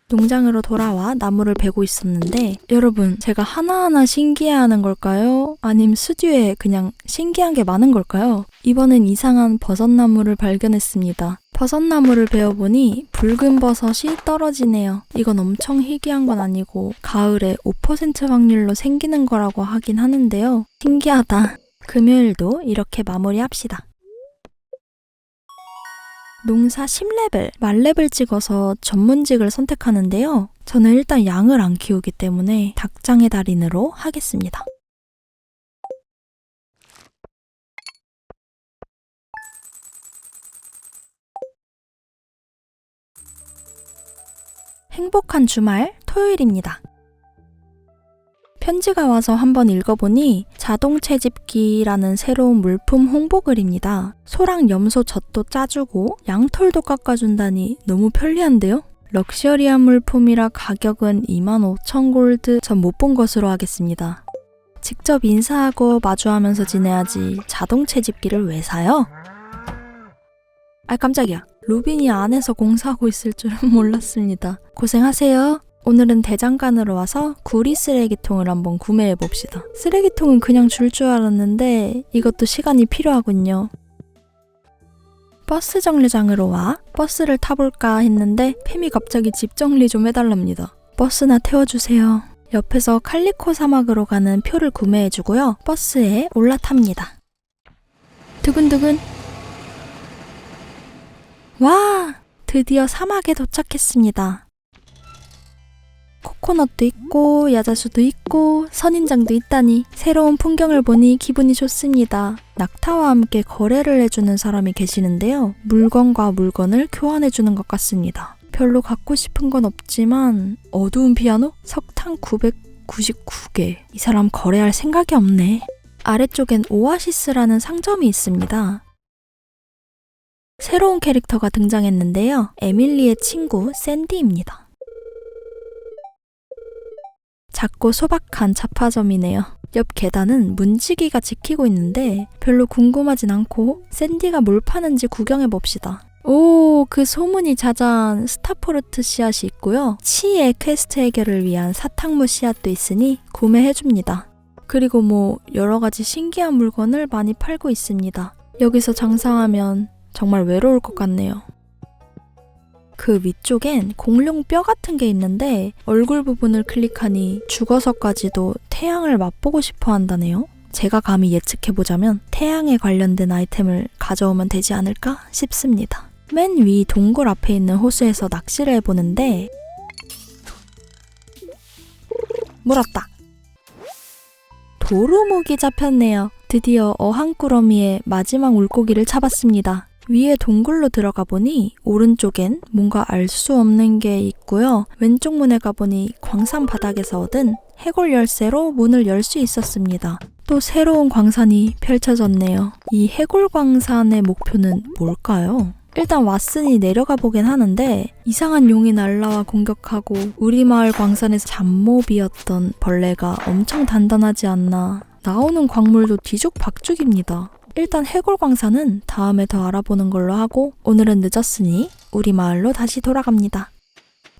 Speaker 1: 농장으로 돌아와 나무를 베고 있었는데 여러분, 제가 하나하나 신기해하는 걸까요? 아님 스튜에 그냥 신기한 게 많은 걸까요? 이번엔 이상한 버섯나무를 발견했습니다. 버섯나무를 베어보니 붉은 버섯이 떨어지네요. 이건 엄청 희귀한 건 아니고 가을에 5% 확률로 생기는 거라고 하긴 하는데요. 신기하다. 금요일도 이렇게 마무리합시다. 농사 10레벨, 만렙을 찍어서 전문직을 선택하는데요. 저는 일단 양을 안 키우기 때문에 닭장의 달인으로 하겠습니다. 행복한 주말 토요일입니다. 편지가 와서 한번 읽어보니 자동 채집기라는 새로운 물품 홍보글입니다. 소랑 염소 젖도 짜주고 양털도 깎아준다니 너무 편리한데요? 럭셔리한 물품이라 가격은 25,000 골드. 전 못 본 것으로 하겠습니다. 직접 인사하고 마주하면서 지내야지 자동 채집기를 왜 사요? 아, 깜짝이야. 로빈이 안에서 공사하고 있을 줄은 몰랐습니다. 고생하세요. 오늘은 대장간으로 와서 구리 쓰레기통을 한번 구매해봅시다. 쓰레기통은 그냥 줄 줄 알았는데 이것도 시간이 필요하군요. 버스 정류장으로 와 버스를 타볼까 했는데 팸이 갑자기 집 정리 좀 해달랍니다. 버스나 태워주세요. 옆에서 칼리코 사막으로 가는 표를 구매해주고요. 버스에 올라탑니다. 두근두근. 와! 드디어 사막에 도착했습니다. 코코넛도 있고 야자수도 있고 선인장도 있다니 새로운 풍경을 보니 기분이 좋습니다. 낙타와 함께 거래를 해주는 사람이 계시는데요. 물건과 물건을 교환해주는 것 같습니다. 별로 갖고 싶은 건 없지만 어두운 피아노? 석탄 999개. 이 사람 거래할 생각이 없네. 아래쪽엔 오아시스라는 상점이 있습니다. 새로운 캐릭터가 등장했는데요. 에밀리의 친구 샌디입니다. 작고 소박한 잡화점이네요. 옆 계단은 문지기가 지키고 있는데 별로 궁금하진 않고 샌디가 뭘 파는지 구경해봅시다. 오, 그 소문이 자자한 스타포르트 씨앗이 있고요. 치의 퀘스트 해결을 위한 사탕무 씨앗도 있으니 구매해줍니다. 그리고 뭐 여러가지 신기한 물건을 많이 팔고 있습니다. 여기서 장사하면 정말 외로울 것 같네요. 그 위쪽엔 공룡 뼈 같은 게 있는데 얼굴 부분을 클릭하니 죽어서까지도 태양을 맛보고 싶어 한다네요. 제가 감히 예측해보자면 태양에 관련된 아이템을 가져오면 되지 않을까 싶습니다. 맨 위 동굴 앞에 있는 호수에서 낚시를 해보는데 물었다. 도루묵이 잡혔네요. 드디어 어항꾸러미의 마지막 물고기를 잡았습니다. 위에 동굴로 들어가 보니 오른쪽엔 뭔가 알 수 없는 게 있고요. 왼쪽 문에 가보니 광산 바닥에서 얻은 해골 열쇠로 문을 열 수 있었습니다. 또 새로운 광산이 펼쳐졌네요. 이 해골 광산의 목표는 뭘까요? 일단 왔으니 내려가 보긴 하는데 이상한 용이 날라와 공격하고 우리 마을 광산에서 잡몹이었던 벌레가 엄청 단단하지 않나. 나오는 광물도 뒤죽박죽입니다. 일단 해골 광산은 다음에 더 알아보는 걸로 하고 오늘은 늦었으니 우리 마을로 다시 돌아갑니다.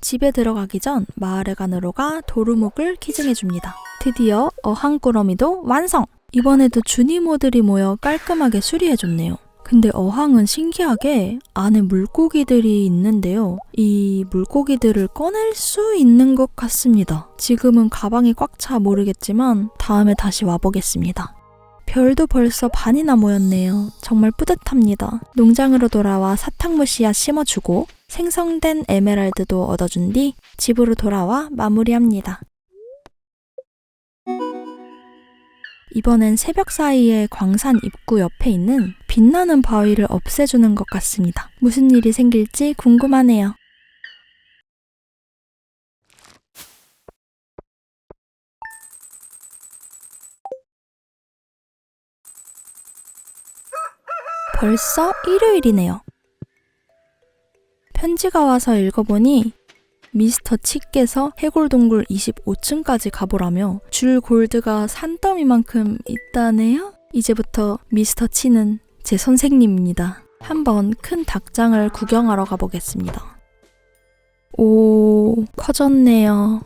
Speaker 1: 집에 들어가기 전 마을에 가느로가 도루묵을 키징해줍니다. 드디어 어항꾸러미도 완성! 이번에도 주니모들이 모여 깔끔하게 수리해줬네요. 근데 어항은 신기하게 안에 물고기들이 있는데요. 이 물고기들을 꺼낼 수 있는 것 같습니다. 지금은 가방이 꽉 차 모르겠지만 다음에 다시 와보겠습니다. 별도 벌써 반이나 모였네요. 정말 뿌듯합니다. 농장으로 돌아와 사탕무 씨앗 심어주고 생성된 에메랄드도 얻어준 뒤 집으로 돌아와 마무리합니다. 이번엔 새벽 사이에 광산 입구 옆에 있는 빛나는 바위를 없애주는 것 같습니다. 무슨 일이 생길지 궁금하네요. 벌써 일요일이네요. 편지가 와서 읽어보니 미스터 치께서 해골동굴 25층까지 가보라며 줄 골드가 산더미만큼 있다네요? 이제부터 미스터 치는 제 선생님입니다. 한번 큰 닭장을 구경하러 가보겠습니다. 오, 커졌네요.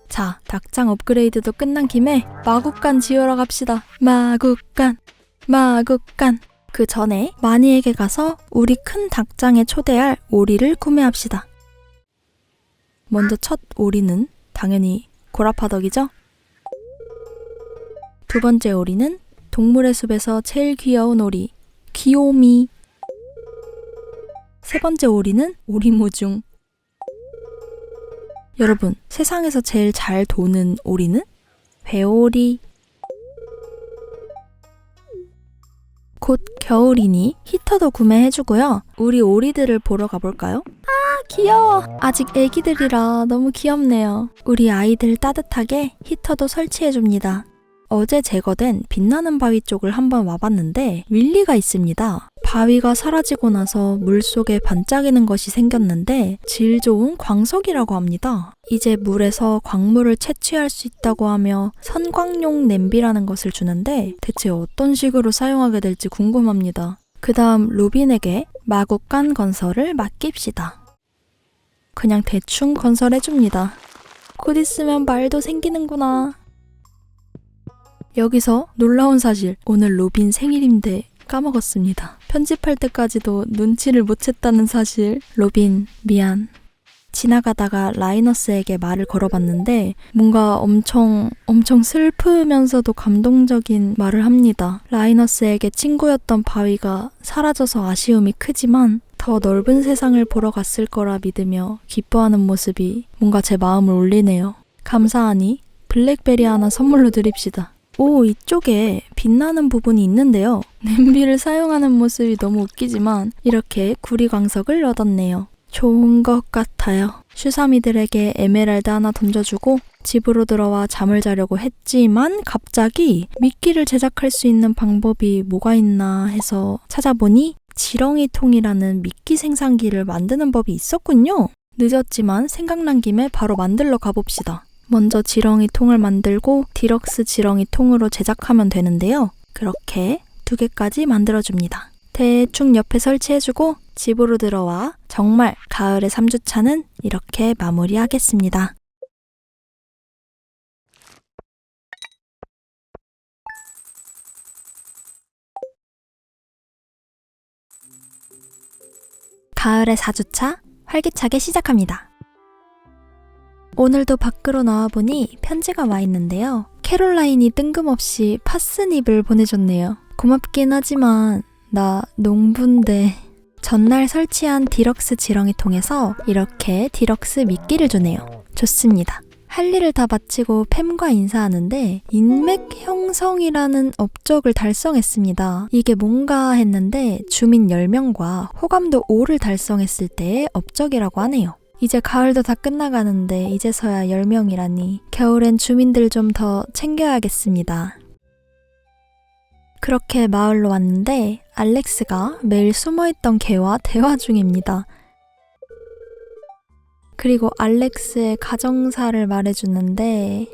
Speaker 1: 자, 닭장 업그레이드도 끝난 김에 마구간 지으러 갑시다. 마구간. 그 전에 마니에게 가서 우리 큰 닭장에 초대할 오리를 구매합시다. 먼저 첫 오리는 당연히 고라파덕이죠? 두 번째 오리는 동물의 숲에서 제일 귀여운 오리, 귀요미. 세 번째 오리는 오리모중. 여러분, 세상에서 제일 잘 도는 오리는 회오리. 곧 겨울이니 히터도 구매해주고요. 우리 오리들을 보러 가볼까요? 아, 귀여워. 아직 애기들이라 너무 귀엽네요. 우리 아이들 따뜻하게 히터도 설치해줍니다. 어제 제거된 빛나는 바위 쪽을 한번 와봤는데 윌리가 있습니다. 바위가 사라지고 나서 물속에 반짝이는 것이 생겼는데 질 좋은 광석이라고 합니다. 이제 물에서 광물을 채취할 수 있다고 하며 선광용 냄비라는 것을 주는데 대체 어떤 식으로 사용하게 될지 궁금합니다. 그 다음 루빈에게 마구간 건설을 맡깁시다. 그냥 대충 건설해줍니다. 곧 있으면 말도 생기는구나. 여기서 놀라운 사실, 오늘 로빈 생일인데 까먹었습니다. 편집할 때까지도 눈치를 못 챘다는 사실. 로빈, 미안. 지나가다가 라이너스에게 말을 걸어봤는데 뭔가 엄청 슬프면서도 감동적인 말을 합니다. 라이너스에게 친구였던 바위가 사라져서 아쉬움이 크지만 더 넓은 세상을 보러 갔을 거라 믿으며 기뻐하는 모습이 뭔가 제 마음을 울리네요. 감사하니 블랙베리 하나 선물로 드립시다. 오, 이쪽에 빛나는 부분이 있는데요. 냄비를 사용하는 모습이 너무 웃기지만 이렇게 구리광석을 얻었네요. 좋은 것 같아요. 슈사미들에게 에메랄드 하나 던져주고 집으로 들어와 잠을 자려고 했지만 갑자기 미끼를 제작할 수 있는 방법이 뭐가 있나 해서 찾아보니 지렁이통이라는 미끼 생산기를 만드는 법이 있었군요. 늦었지만 생각난 김에 바로 만들러 가봅시다. 먼저 지렁이통을 만들고 디럭스 지렁이통으로 제작하면 되는데요. 그렇게 2개까지 만들어줍니다. 대충 옆에 설치해주고 집으로 들어와 정말 가을의 3주차는 이렇게 마무리하겠습니다. 가을의 4주차 활기차게 시작합니다. 오늘도 밖으로 나와보니 편지가 와 있는데요. 캐롤라인이 뜬금없이 파스닙을 보내줬네요. 고맙긴 하지만 나 농부인데. 전날 설치한 디럭스 지렁이통에서 이렇게 디럭스 미끼를 주네요. 좋습니다. 할 일을 다 마치고 팸과 인사하는데 인맥 형성이라는 업적을 달성했습니다. 이게 뭔가 했는데 주민 10명과 호감도 5를 달성했을 때의 업적이라고 하네요. 이제 가을도 다 끝나가는데 이제서야 10명이라니 겨울엔 주민들 좀 더 챙겨야겠습니다. 그렇게 마을로 왔는데 알렉스가 매일 숨어있던 개와 대화 중입니다. 그리고 알렉스의 가정사를 말해주는데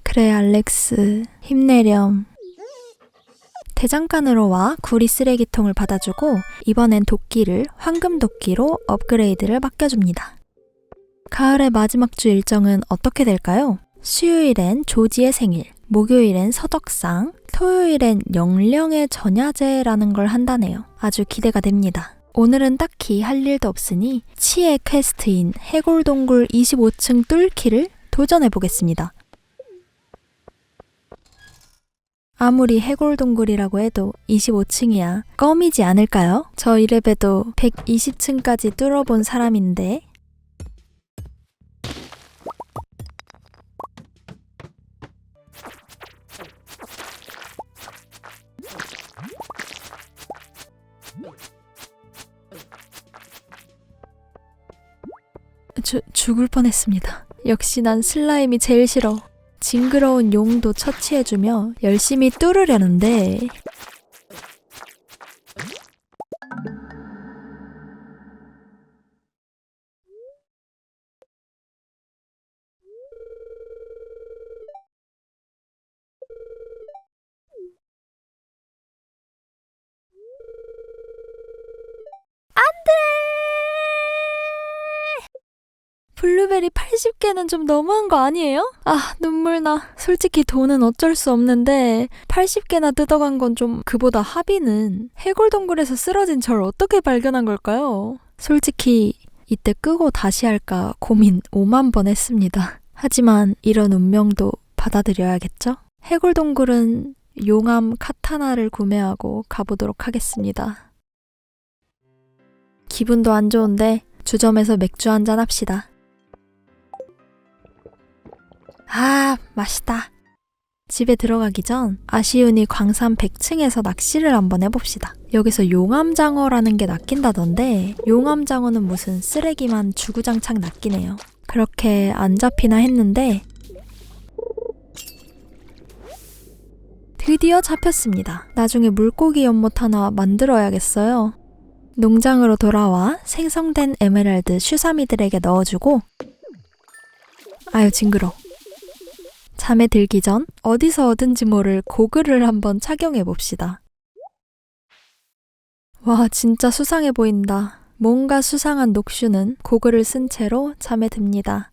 Speaker 1: 그래 알렉스 힘내렴. 대장간으로 와 구리 쓰레기통을 받아주고 이번엔 도끼를 황금 도끼로 업그레이드를 맡겨줍니다. 가을의 마지막 주 일정은 어떻게 될까요? 수요일엔 조지의 생일, 목요일엔 서덕상, 토요일엔 영령의 전야제라는 걸 한다네요. 아주 기대가 됩니다. 오늘은 딱히 할 일도 없으니 치의 퀘스트인 해골동굴 25층 뚫기를 도전해보겠습니다. 아무리 해골동굴이라고 해도 25층이야 껌이지 않을까요? 저 이래봬도 120층까지 뚫어본 사람인데. 죽을 뻔했습니다. 역시 난 슬라임이 제일 싫어. 징그러운 용도 처치해주며 열심히 뚫으려는데 블루베리 80개는 좀 너무한 거 아니에요? 아 눈물 나. 솔직히 돈은 어쩔 수 없는데 80개나 뜯어간 건 좀. 그보다 하비는 해골동굴에서 쓰러진 절 어떻게 발견한 걸까요? 솔직히 이때 끄고 다시 할까 고민 5만 번 했습니다. 하지만 이런 운명도 받아들여야겠죠? 해골동굴은 용암 카타나를 구매하고 가보도록 하겠습니다. 기분도 안 좋은데 주점에서 맥주 한잔 합시다. 아, 맛있다. 집에 들어가기 전 아시우니 광산 100층에서 낚시를 한번 해봅시다. 여기서 용암장어라는 게 낚인다던데 용암장어는 무슨 쓰레기만 주구장창 낚이네요. 그렇게 안 잡히나 했는데 드디어 잡혔습니다. 나중에 물고기 연못 하나 만들어야겠어요. 농장으로 돌아와 생성된 에메랄드 슈사미들에게 넣어주고 아유 징그러. 잠에 들기 전 어디서 얻은지 모를 고글을 한번 착용해 봅시다. 와, 진짜 수상해 보인다. 뭔가 수상한 녹슈는 고글을 쓴 채로 잠에 듭니다.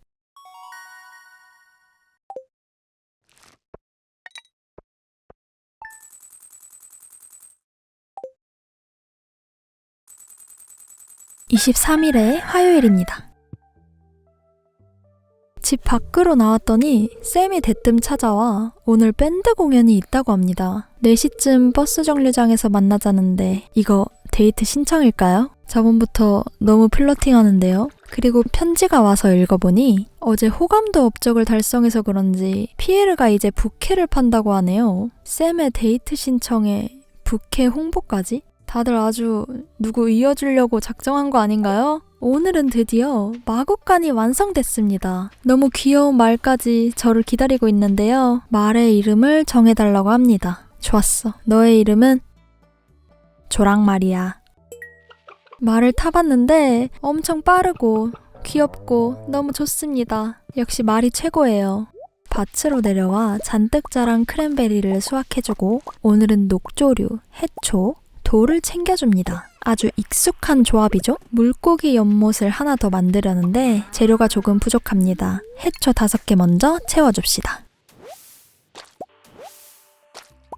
Speaker 1: (23일의) 화요일입니다. 집 밖으로 나왔더니 쌤이 대뜸 찾아와 오늘 밴드 공연이 있다고 합니다. 4시쯤 버스 정류장에서 만나자는데 이거 데이트 신청일까요? 저번부터 너무 플러팅 하는데요. 그리고 편지가 와서 읽어보니 어제 호감도 업적을 달성해서 그런지 피에르가 이제 부케를 판다고 하네요. 쌤의 데이트 신청에 부케 홍보까지? 다들 아주 누구 이어주려고 작정한 거 아닌가요? 오늘은 드디어 마곡간이 완성됐습니다. 너무 귀여운 말까지 저를 기다리고 있는데요. 말의 이름을 정해달라고 합니다. 좋았어. 너의 이름은? 조랑말이야. 말을 타봤는데 엄청 빠르고 귀엽고 너무 좋습니다. 역시 말이 최고예요. 밭으로 내려와 잔뜩 자란 크랜베리를 수확해주고 오늘은 녹조류, 해초, 돌을 챙겨줍니다. 아주 익숙한 조합이죠? 물고기 연못을 하나 더 만들려는데 재료가 조금 부족합니다. 해초 5개 먼저 채워줍시다.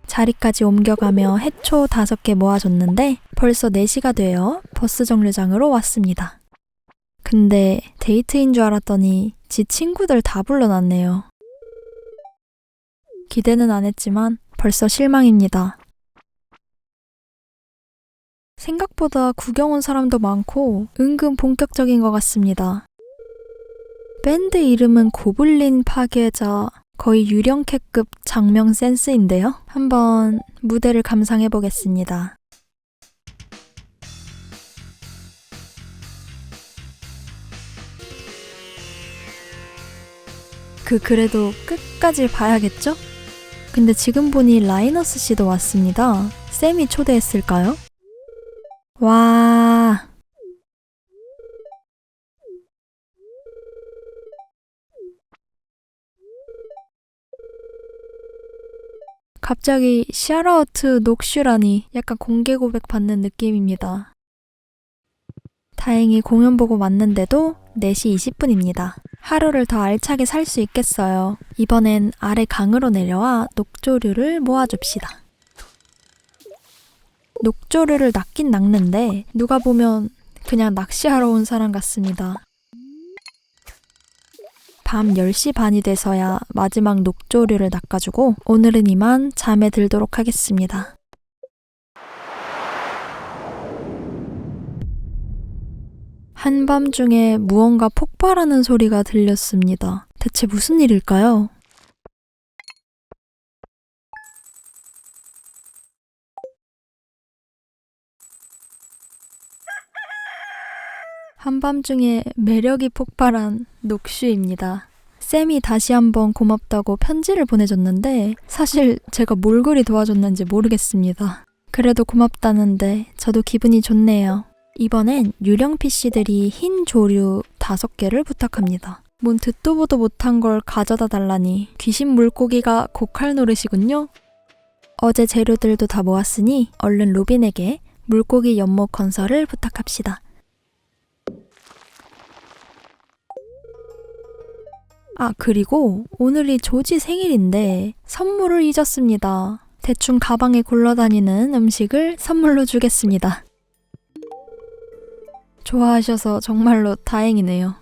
Speaker 1: 자리까지 옮겨가며 해초 5개 모아줬는데 벌써 4시가 되어 버스 정류장으로 왔습니다. 근데 데이트인 줄 알았더니 지 친구들 다 불러놨네요. 기대는 안 했지만 벌써 실망입니다. 생각보다 구경 온 사람도 많고 은근 본격적인 것 같습니다. 밴드 이름은 고블린 파괴자, 거의 유령캐급 장명 센스인데요. 한번 무대를 감상해 보겠습니다. 그래도 끝까지 봐야겠죠? 근데 지금 보니 라이너스 씨도 왔습니다. 쌤이 초대했을까요? 와... 갑자기 샤라우트 녹슈라니 약간 공개 고백 받는 느낌입니다. 다행히 공연 보고 왔는데도 4시 20분입니다. 하루를 더 알차게 살 수 있겠어요. 이번엔 아래 강으로 내려와 녹조류를 모아줍시다. 녹조류를 낚긴 낚는데 누가 보면 그냥 낚시하러 온 사람 같습니다. 밤 10시 반이 돼서야 마지막 녹조류를 낚아주고 오늘은 이만 잠에 들도록 하겠습니다. 한밤중에 무언가 폭발하는 소리가 들렸습니다. 대체 무슨 일일까요? 한밤중에 매력이 폭발한 녹슈입니다. 쌤이 다시 한번 고맙다고 편지를 보내줬는데 사실 제가 뭘 그리 도와줬는지 모르겠습니다. 그래도 고맙다는데 저도 기분이 좋네요. 이번엔 유령 PC들이 흰 조류 5개를 부탁합니다. 뭔 듣도 보도 못한 걸 가져다 달라니 귀신 물고기가 곡할 노릇이군요. 어제 재료들도 다 모았으니 얼른 로빈에게 물고기 연못 건설을 부탁합시다. 그리고 오늘이 조지 생일인데 선물을 잊었습니다. 대충 가방에 굴러다니는 음식을 선물로 주겠습니다. 좋아하셔서 정말로 다행이네요.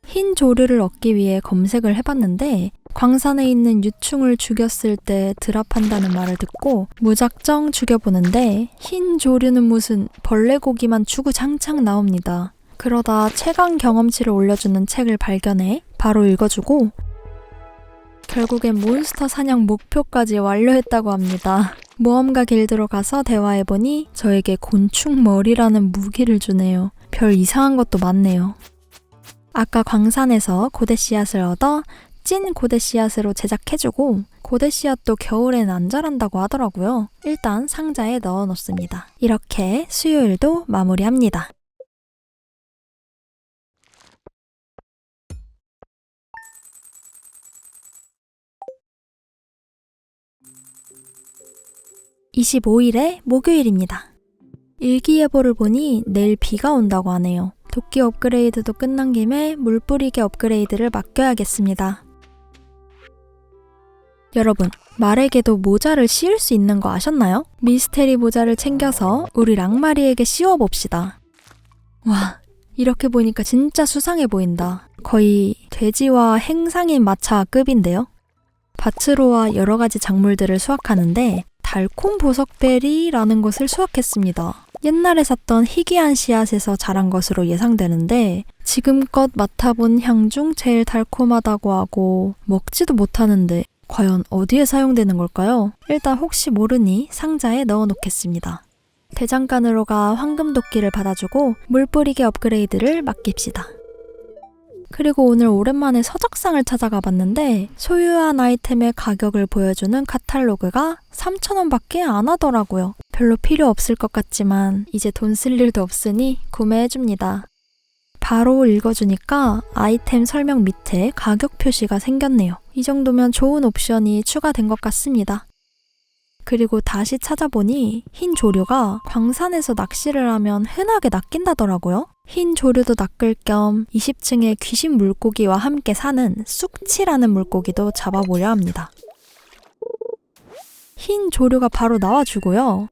Speaker 1: 흰 조류를 얻기 위해 검색을 해봤는데 광산에 있는 유충을 죽였을 때 드랍한다는 말을 듣고 무작정 죽여보는데 흰 조류는 무슨 벌레 고기만 주구장창 나옵니다. 그러다 최강 경험치를 올려주는 책을 발견해 바로 읽어주고 결국엔 몬스터 사냥 목표까지 완료했다고 합니다. 모험가 길드로 가서 대화해보니 저에게 곤충 머리라는 무기를 주네요. 별 이상한 것도 많네요. 아까 광산에서 고대 씨앗을 얻어 찐 고대 씨앗으로 제작해주고 고대 씨앗도 겨울엔 안 자란다고 하더라고요. 일단 상자에 넣어 놓습니다. 이렇게 수요일도 마무리합니다. 25일의 목요일입니다. 일기예보를 보니 내일 비가 온다고 하네요. 도끼 업그레이드도 끝난 김에 물 뿌리개 업그레이드를 맡겨야겠습니다. 여러분, 말에게도 모자를 씌울 수 있는 거 아셨나요? 미스테리 모자를 챙겨서 우리 랑마리에게 씌워봅시다. 와, 이렇게 보니까 진짜 수상해 보인다. 거의 돼지와 행상인 마차급인데요. 밭으로 와 여러 가지 작물들을 수확하는데 달콤 보석베리라는 것을 수확했습니다. 옛날에 샀던 희귀한 씨앗에서 자란 것으로 예상되는데 지금껏 맡아본 향 중 제일 달콤하다고 하고 먹지도 못하는데 과연 어디에 사용되는 걸까요? 일단 혹시 모르니 상자에 넣어놓겠습니다. 대장간으로 가 황금도끼를 받아주고 물뿌리개 업그레이드를 맡깁시다. 그리고 오늘 오랜만에 서적상을 찾아가 봤는데 소유한 아이템의 가격을 보여주는 카탈로그가 3,000원밖에 안 하더라고요. 별로 필요 없을 것 같지만 이제 돈 쓸 일도 없으니 구매해줍니다. 바로 읽어주니까 아이템 설명 밑에 가격 표시가 생겼네요. 이 정도면 좋은 옵션이 추가된 것 같습니다. 그리고 다시 찾아보니 흰 조류가 광산에서 낚시를 하면 흔하게 낚인다더라고요. 흰 조류도 낚을 겸 20층의 귀신 물고기와 함께 사는 쑥치라는 물고기도 잡아보려 합니다. 흰 조류가 바로 나와주고요.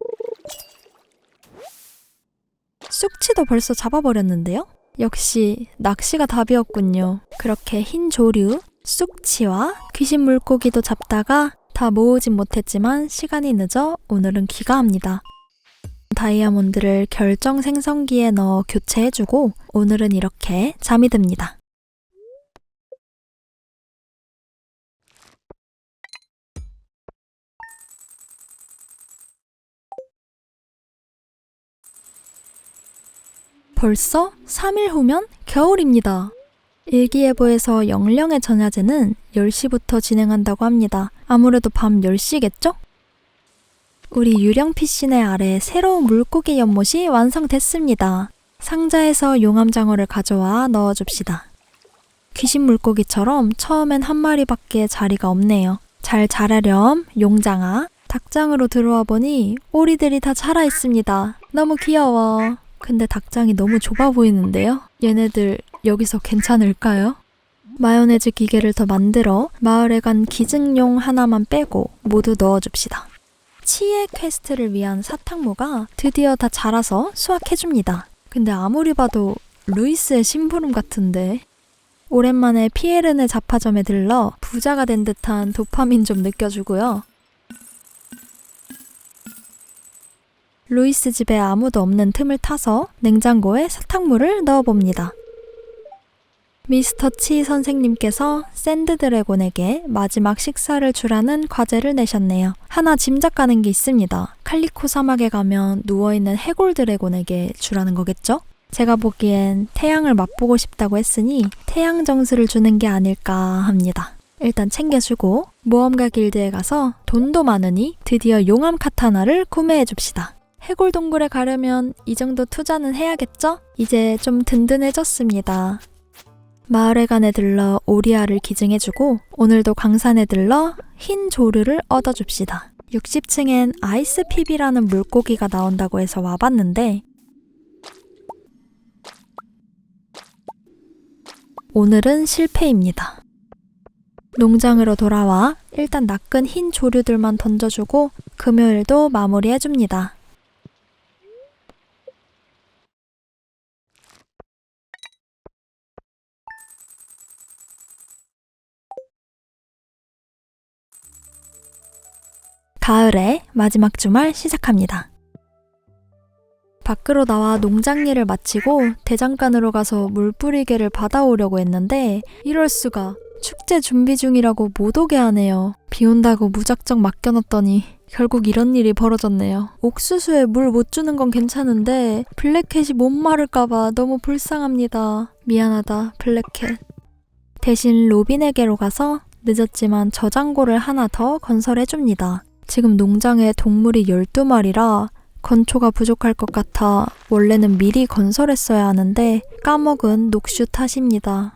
Speaker 1: 쑥치도 벌써 잡아버렸는데요? 역시 낚시가 답이었군요. 그렇게 흰 조류, 쑥치와 귀신 물고기도 잡다가 다 모으진 못했지만 시간이 늦어 오늘은 귀가합니다. 다이아몬드를 결정 생성기에 넣어 교체해주고 오늘은 이렇게 잠이 듭니다. 벌써 3일 후면 겨울입니다. 일기예보에서 영령의 전야제는 10시부터 진행한다고 합니다. 아무래도 밤 10시겠죠? 우리 유령 피신의 아래 새로운 물고기 연못이 완성됐습니다. 상자에서 용암장어를 가져와 넣어줍시다. 귀신 물고기처럼 처음엔 한 마리밖에 자리가 없네요. 잘 자라렴 용장아. 닭장으로 들어와 보니 오리들이 다 자라있습니다. 너무 귀여워. 근데 닭장이 너무 좁아 보이는데요? 얘네들 여기서 괜찮을까요? 마요네즈 기계를 더 만들어 마을에 간 기증용 하나만 빼고 모두 넣어줍시다. 치의 퀘스트를 위한 사탕무가 드디어 다 자라서 수확해줍니다. 근데 아무리 봐도 루이스의 심부름 같은데. 오랜만에 피에르네 잡화점에 들러 부자가 된 듯한 도파민 좀 느껴주고요. 루이스 집에 아무도 없는 틈을 타서 냉장고에 사탕물을 넣어봅니다. 미스터 치 선생님께서 샌드 드래곤에게 마지막 식사를 주라는 과제를 내셨네요. 하나 짐작 가는 게 있습니다. 칼리코 사막에 가면 누워있는 해골 드래곤에게 주라는 거겠죠? 제가 보기엔 태양을 맛보고 싶다고 했으니 태양 정수를 주는 게 아닐까 합니다. 일단 챙겨주고 모험가 길드에 가서 돈도 많으니 드디어 용암 카타나를 구매해줍시다. 해골 동굴에 가려면 이 정도 투자는 해야겠죠? 이제 좀 든든해졌습니다. 마을회관에 들러 오리아를 기증해주고 오늘도 광산에 들러 흰 조류를 얻어줍시다. 60층엔 아이스피비라는 물고기가 나온다고 해서 와봤는데 오늘은 실패입니다. 농장으로 돌아와 일단 낚은 흰 조류들만 던져주고 금요일도 마무리해줍니다. 가을의 마지막 주말 시작합니다. 밖으로 나와 농장 일을 마치고 대장간으로 가서 물뿌리개를 받아오려고 했는데 이럴 수가 축제 준비 중이라고 못 오게 하네요. 비 온다고 무작정 맡겨놨더니 결국 이런 일이 벌어졌네요. 옥수수에 물 못 주는 건 괜찮은데 블랙캣이 못 마를까봐 너무 불쌍합니다. 미안하다 블랙캣. 대신 로빈에게로 가서 늦었지만 저장고를 하나 더 건설해줍니다. 지금 농장에 동물이 12마리라 건초가 부족할 것 같아 원래는 미리 건설했어야 하는데 까먹은 녹슈 탓입니다.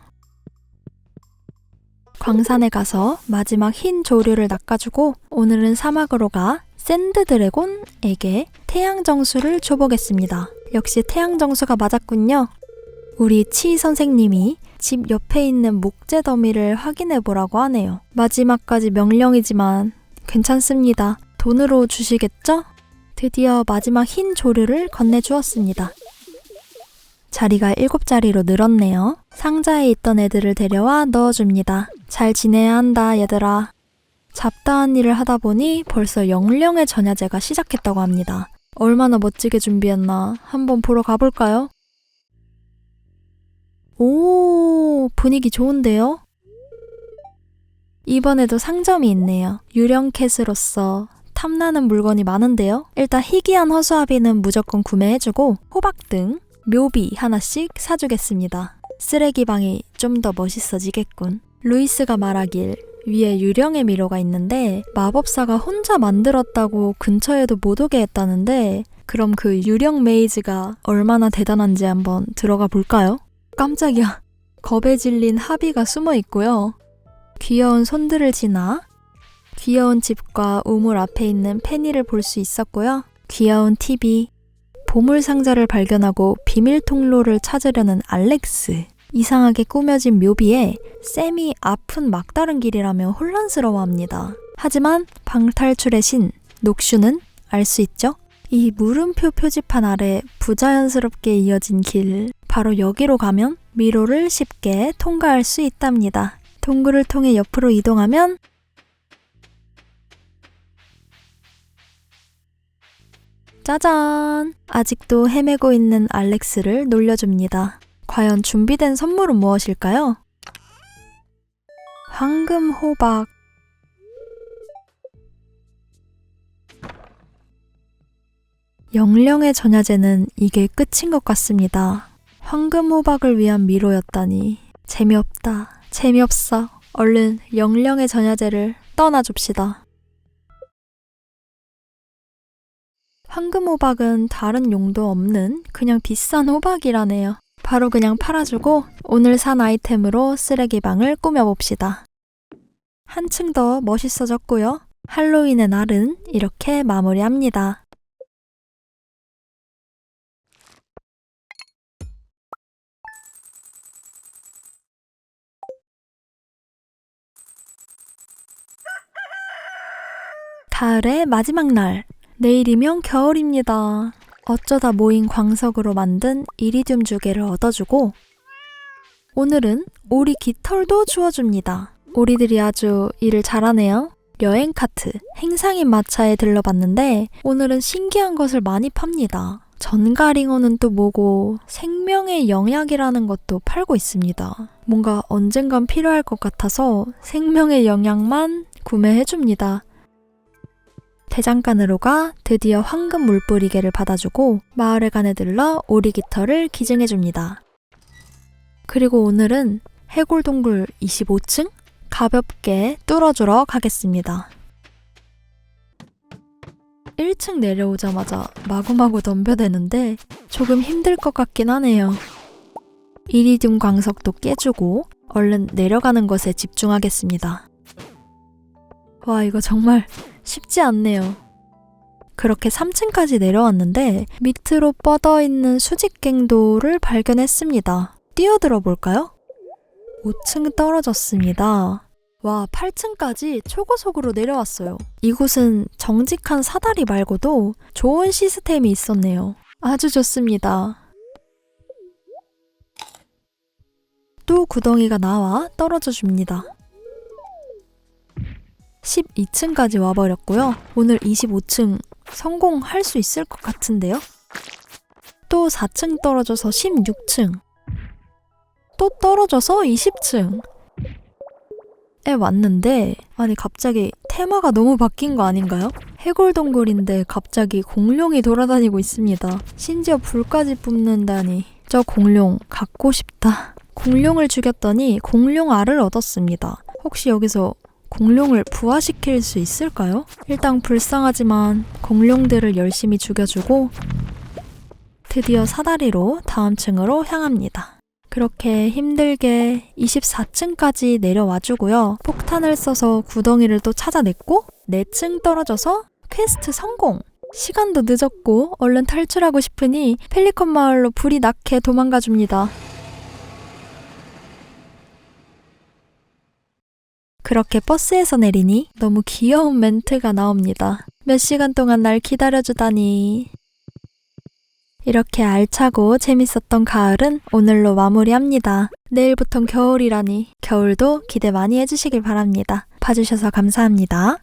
Speaker 1: 광산에 가서 마지막 흰 조류를 낚아주고 오늘은 사막으로 가 샌드 드래곤에게 태양 정수를 줘보겠습니다. 역시 태양 정수가 맞았군요. 우리 치 선생님이 집 옆에 있는 목재 더미를 확인해 보라고 하네요. 마지막까지 명령이지만 괜찮습니다. 돈으로 주시겠죠? 드디어 마지막 흰 조류를 건네주었습니다. 자리가 7자리로 늘었네요. 상자에 있던 애들을 데려와 넣어줍니다. 잘 지내야 한다 얘들아. 잡다한 일을 하다 보니 벌써 영령의 전야제가 시작했다고 합니다. 얼마나 멋지게 준비했나 한번 보러 가볼까요? 오, 분위기 좋은데요? 이번에도 상점이 있네요. 유령 캣으로서 탐나는 물건이 많은데요. 일단 희귀한 허수아비는 무조건 구매해주고 호박등, 묘비 하나씩 사주겠습니다. 쓰레기방이 좀 더 멋있어지겠군. 루이스가 말하길 위에 유령의 미로가 있는데 마법사가 혼자 만들었다고 근처에도 못 오게 했다는데 그럼 그 유령 메이즈가 얼마나 대단한지 한번 들어가 볼까요? 깜짝이야. 겁에 질린 하비가 숨어 있고요. 귀여운 손들을 지나 귀여운 집과 우물 앞에 있는 페니를 볼 수 있었고요. 귀여운 TV, 보물 상자를 발견하고 비밀 통로를 찾으려는 알렉스, 이상하게 꾸며진 묘비에 샘이 아픈 막다른 길이라며 혼란스러워합니다. 하지만 방탈출의 신 녹슈는 알 수 있죠? 이 물음표 표지판 아래 부자연스럽게 이어진 길, 바로 여기로 가면 미로를 쉽게 통과할 수 있답니다. 동굴을 통해 옆으로 이동하면 짜잔! 아직도 헤매고 있는 알렉스를 놀려줍니다. 과연 준비된 선물은 무엇일까요? 황금 호박. 영령의 전야제는 이게 끝인 것 같습니다. 황금 호박을 위한 미로였다니 재미없다. 재미없어. 얼른 영령의 전야제를 떠나줍시다. 황금 호박은 다른 용도 없는 그냥 비싼 호박이라네요. 바로 그냥 팔아주고 오늘 산 아이템으로 쓰레기방을 꾸며봅시다. 한층 더 멋있어졌고요. 할로윈의 날은 이렇게 마무리합니다. 가을의 마지막 날. 내일이면 겨울입니다. 어쩌다 모인 광석으로 만든 이리듐 주개를 얻어주고 오늘은 오리 깃털도 주워줍니다. 오리들이 아주 일을 잘하네요. 여행 카트, 행상인 마차에 들러봤는데 오늘은 신기한 것을 많이 팝니다. 전가링어는 또 뭐고 생명의 영약이라는 것도 팔고 있습니다. 뭔가 언젠간 필요할 것 같아서 생명의 영약만 구매해줍니다. 대장간으로 가 드디어 황금 물뿌리개를 받아주고 마을에 간에 들러 오리 깃털을 기증해줍니다. 그리고 오늘은 해골동굴 25층? 가볍게 뚫어주러 가겠습니다. 1층 내려오자마자 마구마구 덤벼대는데 조금 힘들 것 같긴 하네요. 이리듐 광석도 깨주고 얼른 내려가는 것에 집중하겠습니다. 와, 이거 정말 쉽지 않네요. 그렇게 3층까지 내려왔는데 밑으로 뻗어있는 수직갱도를 발견했습니다. 뛰어들어 볼까요? 5층 떨어졌습니다. 와, 8층까지 초고속으로 내려왔어요. 이곳은 정직한 사다리 말고도 좋은 시스템이 있었네요. 아주 좋습니다. 또 구덩이가 나와 떨어져 줍니다. 12층까지 와버렸고요. 오늘 25층 성공할 수 있을 것 같은데요? 또 4층 떨어져서 16층, 또 떨어져서 20층에 왔는데 아니 갑자기 테마가 너무 바뀐 거 아닌가요? 해골동굴인데 갑자기 공룡이 돌아다니고 있습니다. 심지어 불까지 뿜는다니 저 공룡 갖고 싶다. 공룡을 죽였더니 공룡 알을 얻었습니다. 혹시 여기서 공룡을 부화시킬 수 있을까요? 일단 불쌍하지만 공룡들을 열심히 죽여주고 드디어 사다리로 다음 층으로 향합니다. 그렇게 힘들게 24층까지 내려와주고요. 폭탄을 써서 구덩이를 또 찾아냈고 4층 떨어져서 퀘스트 성공! 시간도 늦었고 얼른 탈출하고 싶으니 펠리컨 마을로 불이 나게 도망가줍니다. 그렇게 버스에서 내리니 너무 귀여운 멘트가 나옵니다. 몇 시간 동안 날 기다려주다니. 이렇게 알차고 재밌었던 가을은 오늘로 마무리합니다. 내일부턴 겨울이라니. 겨울도 기대 많이 해주시길 바랍니다. 봐주셔서 감사합니다.